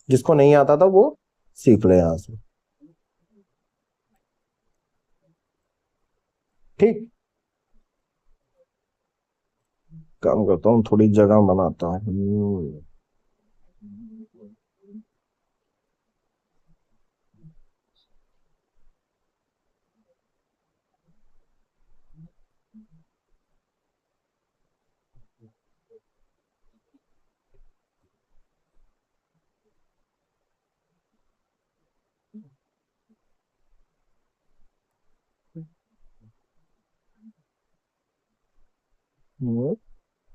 जिसको नहीं आता था वो सीख ले यहाँ से। ठीक, काम करता हूँ, थोड़ी जगह बनाता हूँ।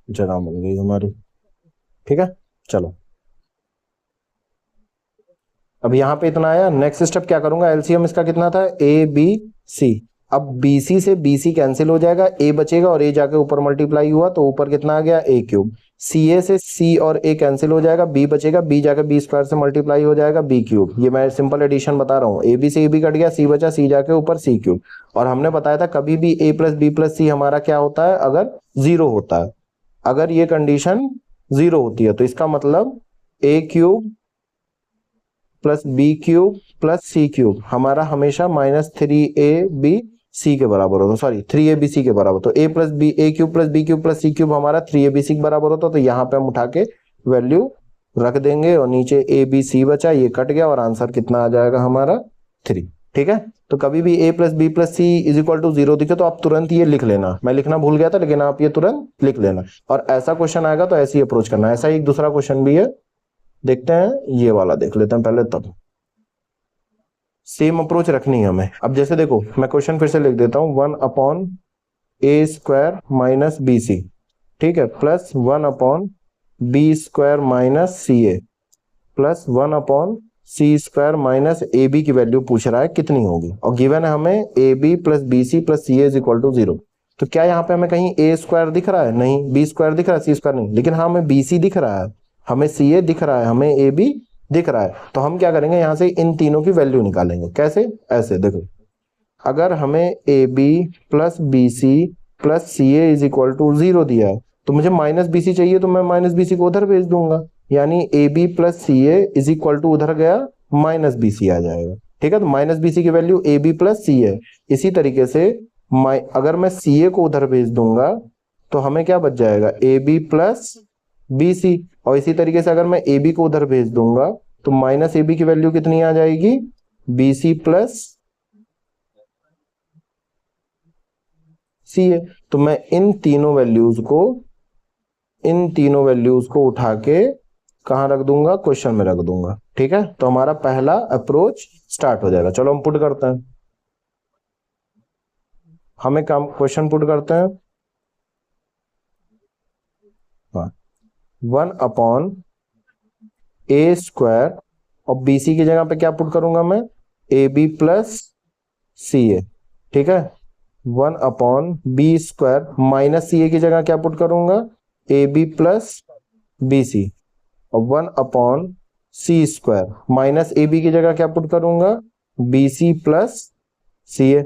जगह मिल गई हमारी। ठीक है, चलो अब यहाँ पे इतना आया। नेक्स्ट स्टेप क्या करूंगा, एलसीएम इसका कितना था, ए बी सी। अब बीसी से बीसी कैंसिल हो जाएगा, ए बचेगा और ए जाके ऊपर मल्टीप्लाई हुआ तो ऊपर कितना आ गया, ए क्यूब। सी ए से सी और ए कैंसिल हो जाएगा, बी बचेगा, बी जाके बी स्क्वायर से मल्टीप्लाई हो जाएगा, बी क्यूब। ये मैं सिंपल एडिशन बता रहा हूँ, ए बी से ए बी कट गया, सी बचा, सी जाके ऊपर सी क्यूब। और हमने बताया था कभी भी ए प्लस बी प्लस सी हमारा क्या होता है, अगर 0 होता है, अगर ये कंडीशन 0 होती है तो इसका मतलब A cube plus B cube plus C cube हमारा हमेशा -3ab/c के बराबर होता, सॉरी 3abc के बराबर। तो a plus b a cube plus B cube plus C cube हमारा 3abc के बराबर होता, तो यहाँ पे हम उठा के वैल्यू रख देंगे और नीचे abc बचा, ये कट गया और आंसर कितना आ जाएगा हमारा 3। ठीक है, तो कभी भी a plus B plus c is equal to 0 दिखे तो आप तुरंत ये लिख लेना। मैं लिखना भूल गया था लेकिन आप ये तुरंत लिख लेना, और ऐसा क्वेश्चन आएगा तो ऐसे ही अप्रोच करना। ऐसा ही एक दूसरा क्वेश्चन भी है, देखते हैं, ये वाला देख लेते हैं पहले, तब सेम अप्रोच रखनी है हमें। अब जैसे देखो मैं क्वेश्चन फिर से लिख देता हूं, 1/(x a square minus B c, ठीक है, plus 1 upon b square minus C a, plus 1 upon c square minus A B की वैल्यू पूछ रहा है कितनी होगी, और गिवन है हमें a B plus B C plus C a is equal to 0। तो क्या यहाँ पे हमें कहीं ए स्क्वायर दिख रहा है? नहीं। बी स्क्वायर दिख रहा है? सी स्क्वायर नहीं। लेकिन हाँ हमें बी सी दिख रहा है, हमें सी ए दिख रहा है, हमें ए बी दिख रहा है। तो हम क्या करेंगे, यहाँ से इन तीनों की वैल्यू निकालेंगे। कैसे? ऐसे देखो, अगर हमें a B plus B C plus C a is equal to 0 दिया है, तो मुझे माइनस बी सी चाहिए, तो मैं माइनस बी सी को उधर भेज दूंगा, यानी a B plus C a is equal to उधर गया माइनस बी सी आ जाएगा। ठीक है, तो माइनस बी सी की वैल्यू ए बी प्लस सी है। इसी तरीके से अगर मैं सी ए को उधर भेज दूंगा तो हमें क्या बच जाएगा, a B plus B C. और इसी तरीके से अगर मैं ए बी को उधर भेज दूंगा तो माइनस ए बी की वैल्यू कितनी आ जाएगी, बी सी प्लस सी है। तो मैं इन तीनों वैल्यूज को उठा के कहां रख दूंगा, क्वेश्चन में रख दूंगा। ठीक है, तो हमारा पहला अप्रोच स्टार्ट हो जाएगा। चलो हम पुट करते हैं, हमें काम क्वेश्चन पुट करते हैं। 1 अपॉन ए स्क्वायर, और बी सी की जगह पे क्या पुट करूंगा मैं, A B plus C A. ठीक है, 1 अपॉन बी स्क्वायर माइनस सी ए की जगह क्या पुट करूंगा, a B plus B C, और 1 upon c square minus A B की जगह क्या पुट करूंगा, B C plus C A.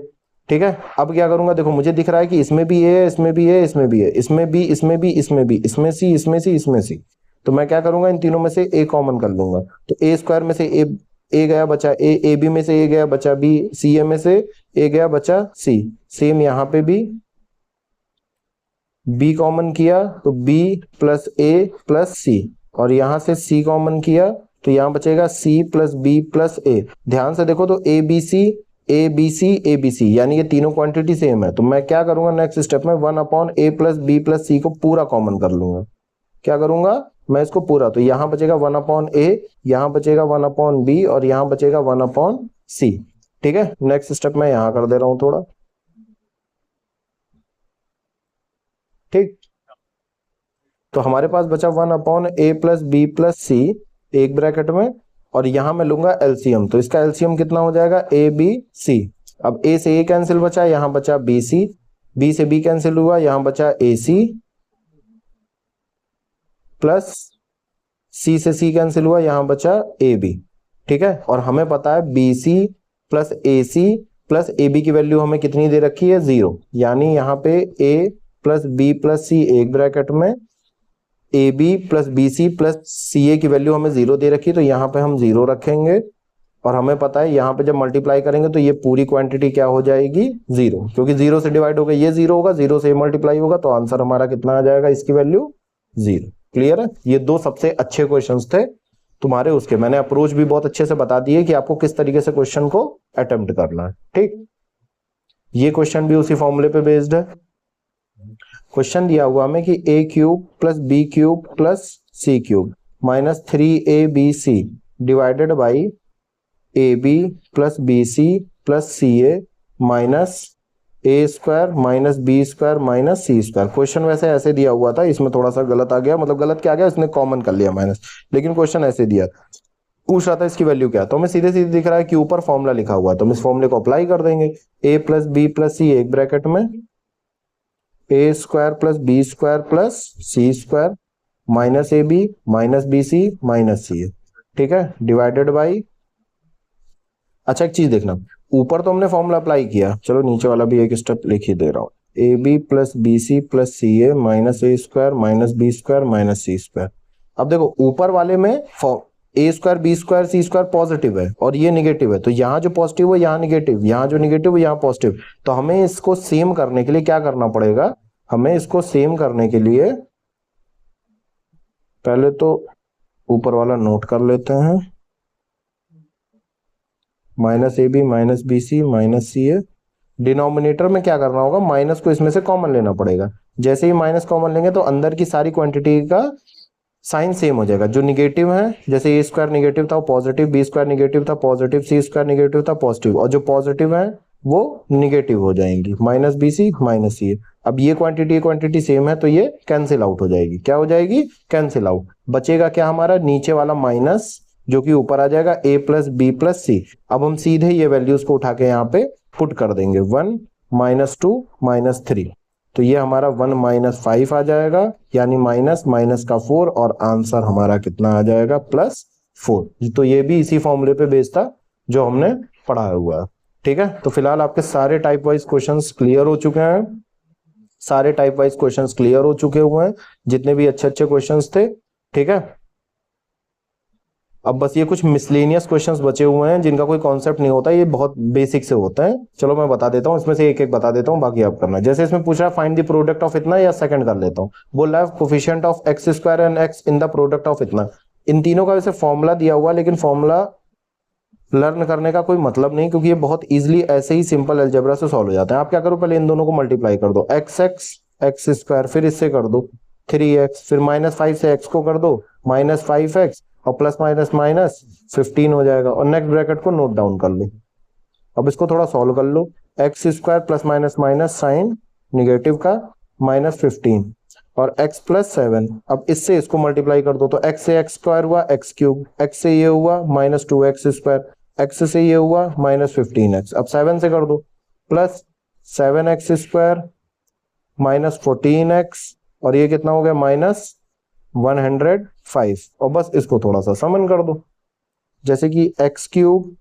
ठीक है, अब क्या करूंगा, देखो मुझे दिख रहा है कि इसमें भी ए है, इसमें भी है, इसमें भी है, इसमें भी, इसमें भी, इसमें भी, इसमें सी, इसमें सी, इसमें सी। तो मैं क्या करूंगा, इन तीनों में से ए कॉमन कर लूंगा। तो ए स्क्वायर में से ए गया बचा ए बी में से ए गया बचा बी, सी ए में से ए गया बचा सी। सेम यहाँ पे भी बी कॉमन किया तो b plus a plus c, और यहां से सी कॉमन किया तो यहां बचेगा c plus B plus a. ध्यान से देखो तो a b c a b c a b c, यानी ये तीनों क्वांटिटी सेम है। तो मैं क्या करूंगा नेक्स्ट स्टेप में, 1 अपॉन ए प्लस बी प्लस सी को पूरा कॉमन कर लूंगा। क्या करूंगा मैं इसको पूरा, तो यहां बचेगा 1 अपॉन ए, यहां बचेगा 1 अपॉन बी, और यहां बचेगा 1 अपॉन सी। ठीक है, नेक्स्ट स्टेप मैं यहां कर दे रहा हूं थोड़ा। ठीक, तो हमारे पास बचा 1 अपॉन ए प्लस बी प्लस सी एक ब्रैकेट में, और यहां मैं लूंगा एलसीएम। तो इसका एलसीएम कितना हो जाएगा, ए बी सी। अब ए से ए कैंसिल बचा, यहां बचा बी सी, बी से बी कैंसिल हुआ, यहां बचा ए सी, प्लस सी से सी कैंसिल हुआ, यहां बचा ए बी। ठीक है, और हमें पता है B C plus A C plus A B की वैल्यू हमें कितनी दे रखी है, 0। यानी यहाँ पे A plus B plus C एक ब्रैकेट में, A B plus B C plus सी ए की वैल्यू हमें 0 दे रखी है, तो यहाँ पे हम 0 रखेंगे। और हमें पता है यहाँ पे जब मल्टीप्लाई करेंगे तो ये पूरी क्वांटिटी क्या हो जाएगी, 0, क्योंकि 0 से डिवाइड होगा ये 0 होगा, 0 से मल्टीप्लाई होगा, तो आंसर हमारा कितना आ जाएगा, इसकी वैल्यू 0। क्लियर है, ये दो सबसे अच्छे क्वेश्चंस थे तुम्हारे उसके। मैंने अप्रोच भी बहुत अच्छे से बता दिए कि आपको किस तरीके से क्वेश्चन को अटेम्प्ट करना है। ठीक, ये क्वेश्चन भी उसी फॉर्मूले पे बेस्ड है। क्वेश्चन दिया हुआ हमें कि A cube plus B cube plus C cube minus 3abc divided by A B plus B C plus C A minus A square minus B square minus C square. Question वैसे ऐसे दिया हुआ था, इसमें थोड़ा सा गलत आ गया, मतलब गलत क्या आ गया, इसने कॉमन कर लिया माइनस, लेकिन क्वेश्चन ऐसे दिया, पूछ रहा था इसकी वैल्यू क्या। तो हमें सीधे सीधे दिख रहा है कि ऊपर फॉर्मूला लिखा हुआ है, तो हम इस फॉर्मूले को अप्लाई कर देंगे। A plus B plus C एक ब्रैकेट में, ए square plus B square plus C square minus A B minus B C minus C A. ठीक है, डिवाइडेड बाई, अच्छा एक चीज देखना, ऊपर तो हमने फॉर्मूला अप्लाई किया, चलो नीचे वाला भी एक स्टेप लिख ही दे रहा हूं। A B plus B C plus C A minus A square minus B square minus C square. अब देखो ऊपर वाले में ए स्क्वायर बी स्क्वायर सी स्क्वायर पॉजिटिव है और ये निगेटिव है, तो यहाँ जो पॉजिटिव है यहाँ निगेटिव, यहाँ जो निगेटिव है यहाँ पॉजिटिव। तो हमें इसको सेम करने के लिए क्या करना पड़ेगा, हमें इसको सेम करने के लिए पहले तो ऊपर वाला नोट कर लेते हैं, minus A B minus B C minus C a. Denominator में क्या करना होगा, माइनस को इसमें से कॉमन लेना पड़ेगा। जैसे ही माइनस कॉमन लेंगे तो अंदर की सारी क्वांटिटी का साइन सेम हो जाएगा। जो निगेटिव है, जैसे ए स्क्वायर निगेटिव था वो पॉजिटिव, बी स्क्वायर निगेटिव था पॉजिटिव, सी स्क्वायर निगेटिव था पॉजिटिव, और जो पॉजिटिव है वो निगेटिव हो जाएंगी, माइनस बी सी माइनस सी। अब ये क्वांटिटी सेम है तो ये कैंसिल आउट हो जाएगी, क्या हो जाएगी, कैंसिल आउट। बचेगा क्या हमारा, नीचे वाला माइनस जो कि ऊपर आ जाएगा a प्लस बी प्लस सी। अब हम सीधे ये वैल्यूज को उठा के यहाँ पे पुट कर देंगे, 1 माइनस 2 माइनस 3, तो ये हमारा 1 माइनस 5 आ जाएगा, यानी माइनस माइनस का 4, और आंसर हमारा कितना आ जाएगा, +4। तो ये भी इसी फॉर्मूले पे बेस्ड था जो हमने पढ़ा हुआ है। ठीक है, तो फिलहाल आपके सारे टाइप वाइज क्वेश्चंस क्लियर हो चुके हैं, सारे टाइप वाइज क्वेश्चंस क्लियर हो चुके हुए हैं, जितने भी अच्छे अच्छे क्वेश्चंस थे। ठीक है, अब बस ये कुछ मिसलेनियस क्वेश्चंस बचे हुए हैं जिनका कोई कॉन्सेप्ट नहीं होता, ये बहुत बेसिक से होते हैं। चलो मैं बता देता हूँ, इसमें से एक एक बता देता हूँ, बाकी आप करना। जैसे इसमें पूछ रहा है फाइंड द प्रोडक्ट ऑफ इतना, या सेकंड कर लेता हूँ, बोल रहा है coefficient of x square and x in the product of इतना। इन तीनों का वैसे फॉर्मूला दिया हुआ, लेकिन फॉर्मूला लर्न करने का कोई मतलब नहीं, क्योंकि ये बहुत इजीली ऐसे ही सिंपल अलजेब्रा से सॉल्व हो जाता है। आप क्या करो, पहले इन दोनों को मल्टीप्लाई कर दो, एक्स एक्स एक्स स्क्वायर, फिर इससे कर दो 3x, फिर -5 से x को कर दो -5x, और प्लस माइनस माइनस 15 हो जाएगा, और नेक्स्ट ब्रैकेट को नोट डाउन कर लो। अब इसको थोड़ा सॉल्व कर लो, X square plus minus minus sign negative का -15 और x प्लस 7। अब इससे इसको मल्टीप्लाई कर दो, तो x से x स्क्वायर हुआ x क्यूब, x से ये हुआ -2x स्क्वायर, x से ये हुआ -15x। अब 7 से कर दो, प्लस 7x स्क्वायर -14x, और ये कितना हो गया, -105। और बस इसको थोड़ा सा समन कर दो, जैसे कि x क्यूब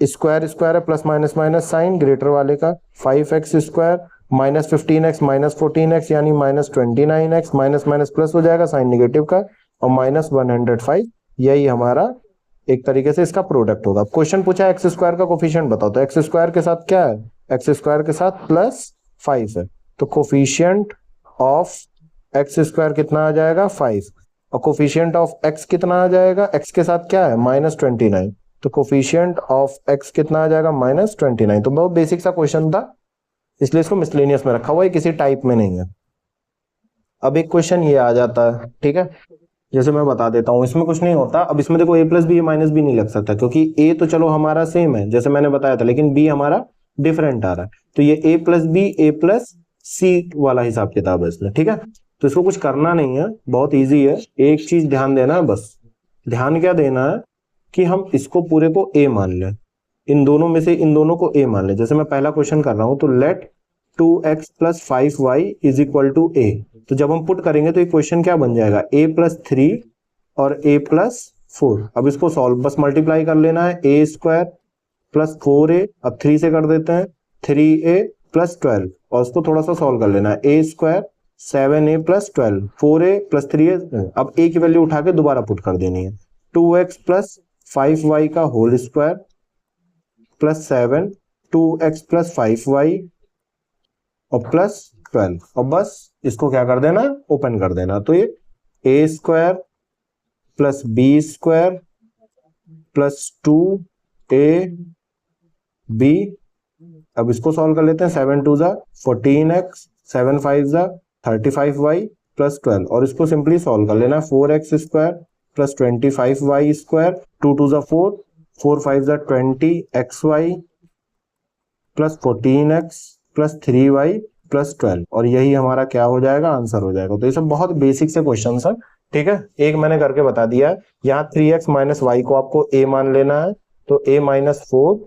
स्क्वायर स्क्वायर है, plus minus minus sign greater वाले का, 5x स्क्वायर -15x -14x यानी -29x, माइनस माइनस प्लस हो जाएगा साइन निगेटिव का, और -105। यही हमारा एक तरीके से इसका प्रोडक्ट होगा। क्वेश्चन पूछा एक्स स्क्वायर का कोफिशिएंट बताओ, तो एक्स स्क्वायर के साथ क्या है, एक्स स्क्वायर के साथ +5 है, तो कोफिशिएंट ऑफ एक्स स्क्वायर कितना आ जाएगा, 5, और कोफिशिएंट ऑफ एक्स कितना आ जाएगा, एक्स के साथ क्या है -29, तो कोफिशिएंट ऑफ एक्स कितना आ जाएगा, -29। तो बहुत बेसिक सा क्वेश्चन था, इसलिए इसको मिसलेनियस में रखा हुआ है, किसी टाइप में नहीं है। अब एक क्वेश्चन ये आ जाता है, ठीक है, जैसे मैं बता देता हूँ, इसमें कुछ नहीं होता। अब इसमें देखो a plus b minus b नहीं लग सकता, क्योंकि a तो चलो हमारा सेम है जैसे मैंने बताया था, लेकिन b हमारा डिफरेंट आ रहा है, तो ये a plus B a plus C वाला हिसाब किताब है इसमें। ठीक है, तो इसको कुछ करना नहीं है, बहुत ईजी है। एक चीज ध्यान देना है, बस ध्यान क्या देना है कि हम इसको पूरे को a मान लें, इन दोनों में से इन दोनों को a मान लें। जैसे मैं पहला क्वेश्चन कर रहा हूं, तो let 2x plus 5y is equal to a, तो जब हम पुट करेंगे तो ये क्वेश्चन क्या बन जाएगा, a प्लस 3 और a प्लस 4। अब इसको सॉल्व, बस मल्टीप्लाई कर लेना है, a स्क्वायर प्लस 4a, अब 3 से कर देते हैं 3a प्लस 12, और उसको थोड़ा सा सॉल्व कर लेना है, a square 7a plus 12, 4a plus 3a। अब a की वैल्यू उठा के दोबारा पुट कर देनी है, 2x प्लस 5y का whole square plus 7, 2x plus 5y और प्लस 12, और बस इसको क्या कर देना, ओपन कर देना। तो ये a square plus B square plus 2ab, अब इसको सॉल्व कर लेते हैं, 7 2 जा 14x, 7 5 जा 35y प्लस 12, और इसको सिंपली सॉल्व कर लेना, 4x square plus 25y square, 2 2 जा 4, 4 5 जा 20xy plus 14x plus 3y plus 12, और यही हमारा क्या हो जाएगा, आंसर हो जाएगा। तो ये सब बहुत बेसिक से क्वेश्चन है, ठीक है, एक मैंने करके बता दिया है। यहाँ 3x माइनस वाई को आपको a मान लेना है, तो a माइनस 4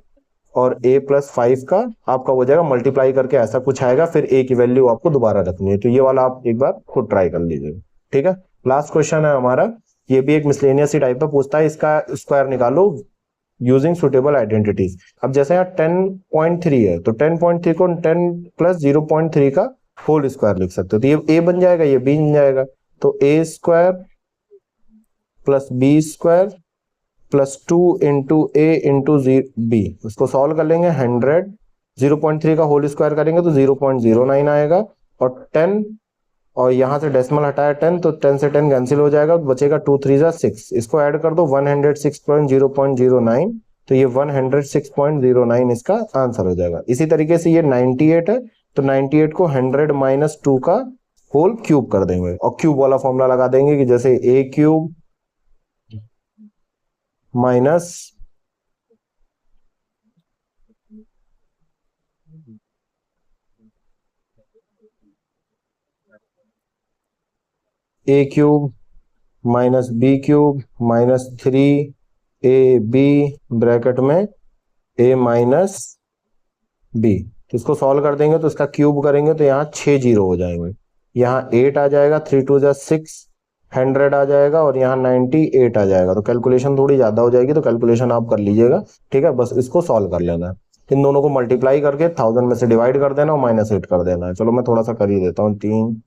और a प्लस 5 का आपका हो जाएगा मल्टीप्लाई करके, ऐसा कुछ आएगा, फिर a की वैल्यू आपको दोबारा रखनी है। तो ये वाला आप एक बार खुद ट्राई कर लीजिए, ठीक है। लास्ट क्वेश्चन है हमारा, ये भी एक मिसलेनियस टाइप का पूछता है, इसका स्क्वायर निकालो यूजिंग सुटेबल आइडेंटिटीज। अब जैसे यहाँ 10.3 है, तो 10.3 को 10 प्लस 0.3 का होल स्क्वायर लिख सकते हो, तो ये a बन जाएगा, ये b बन जाएगा, तो a square plus b square plus 2 into a into b, उसको सॉल्व कर लेंगे, 100 0.3 का होल स्क्वायर करेंगे तो 0.09 आएगा, और 10 और यहाँ से डेसिमल हटाया 10, तो 10 से 10 कैंसिल हो जाएगा, बचेगा 2 3 जा 6, इसको ऐड कर दो 106.0.09, तो ये 106.09 इसका आंसर हो जाएगा। इसी तरीके से ये 98 है, तो 98 को 100 माइनस 2 का होल क्यूब कर देंगे, और क्यूब वाला फॉर्मूला लगा देंगे कि जैसे a cube minus a cube minus b cube minus 3ab bracket में a माइनस बी। तो इसको सॉल्व कर देंगे तो इसका क्यूब करेंगे तो यहाँ 6 जीरो हो जाएंगे, यहाँ 8 आ जाएगा, 3 2 जा 6, 100 आ जाएगा और यहाँ 98 आ जाएगा। तो कैलकुलेशन थोड़ी ज्यादा हो जाएगी, तो कैलकुलेशन आप कर लीजिएगा, ठीक है। बस इसको सॉल्व कर लेना है, इन दोनों को मल्टीप्लाई करके 1000 में से डिवाइड कर देना और -8 कर देना है। चलो मैं थोड़ा सा कर ही देता हूँ। 3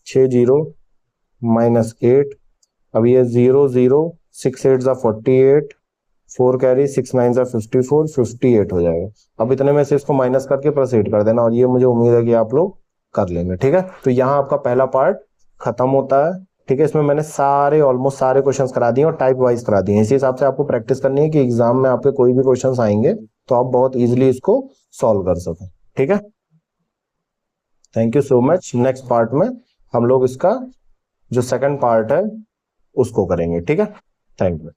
6 जीरो -8, अब ये 0 0 6 8 जा 48, 4 कैरी 6 9 जा 54, 58 हो जाएगा। अब इतने में से इसको माइनस करके प्लस 8 कर देना और ये मुझे उम्मीद है कि आप लोग कर लेंगे, ठीक है। तो यहाँ आपका पहला पार्ट खत्म होता है, ठीक है। इसमें मैंने ऑलमोस्ट सारे क्वेश्चंस करा दिए और टाइप वाइज करा दिए। इसी हिसाब से आपको प्रैक्टिस करनी है कि एग्जाम में आपके कोई भी क्वेश्चंस आएंगे तो आप बहुत इजीली इसको सॉल्व कर सकें, ठीक है। Thank you so much. Next part में हम लोग इसका जो सेकंड पार्ट है उसको करेंगे, ठीक है। Thank you.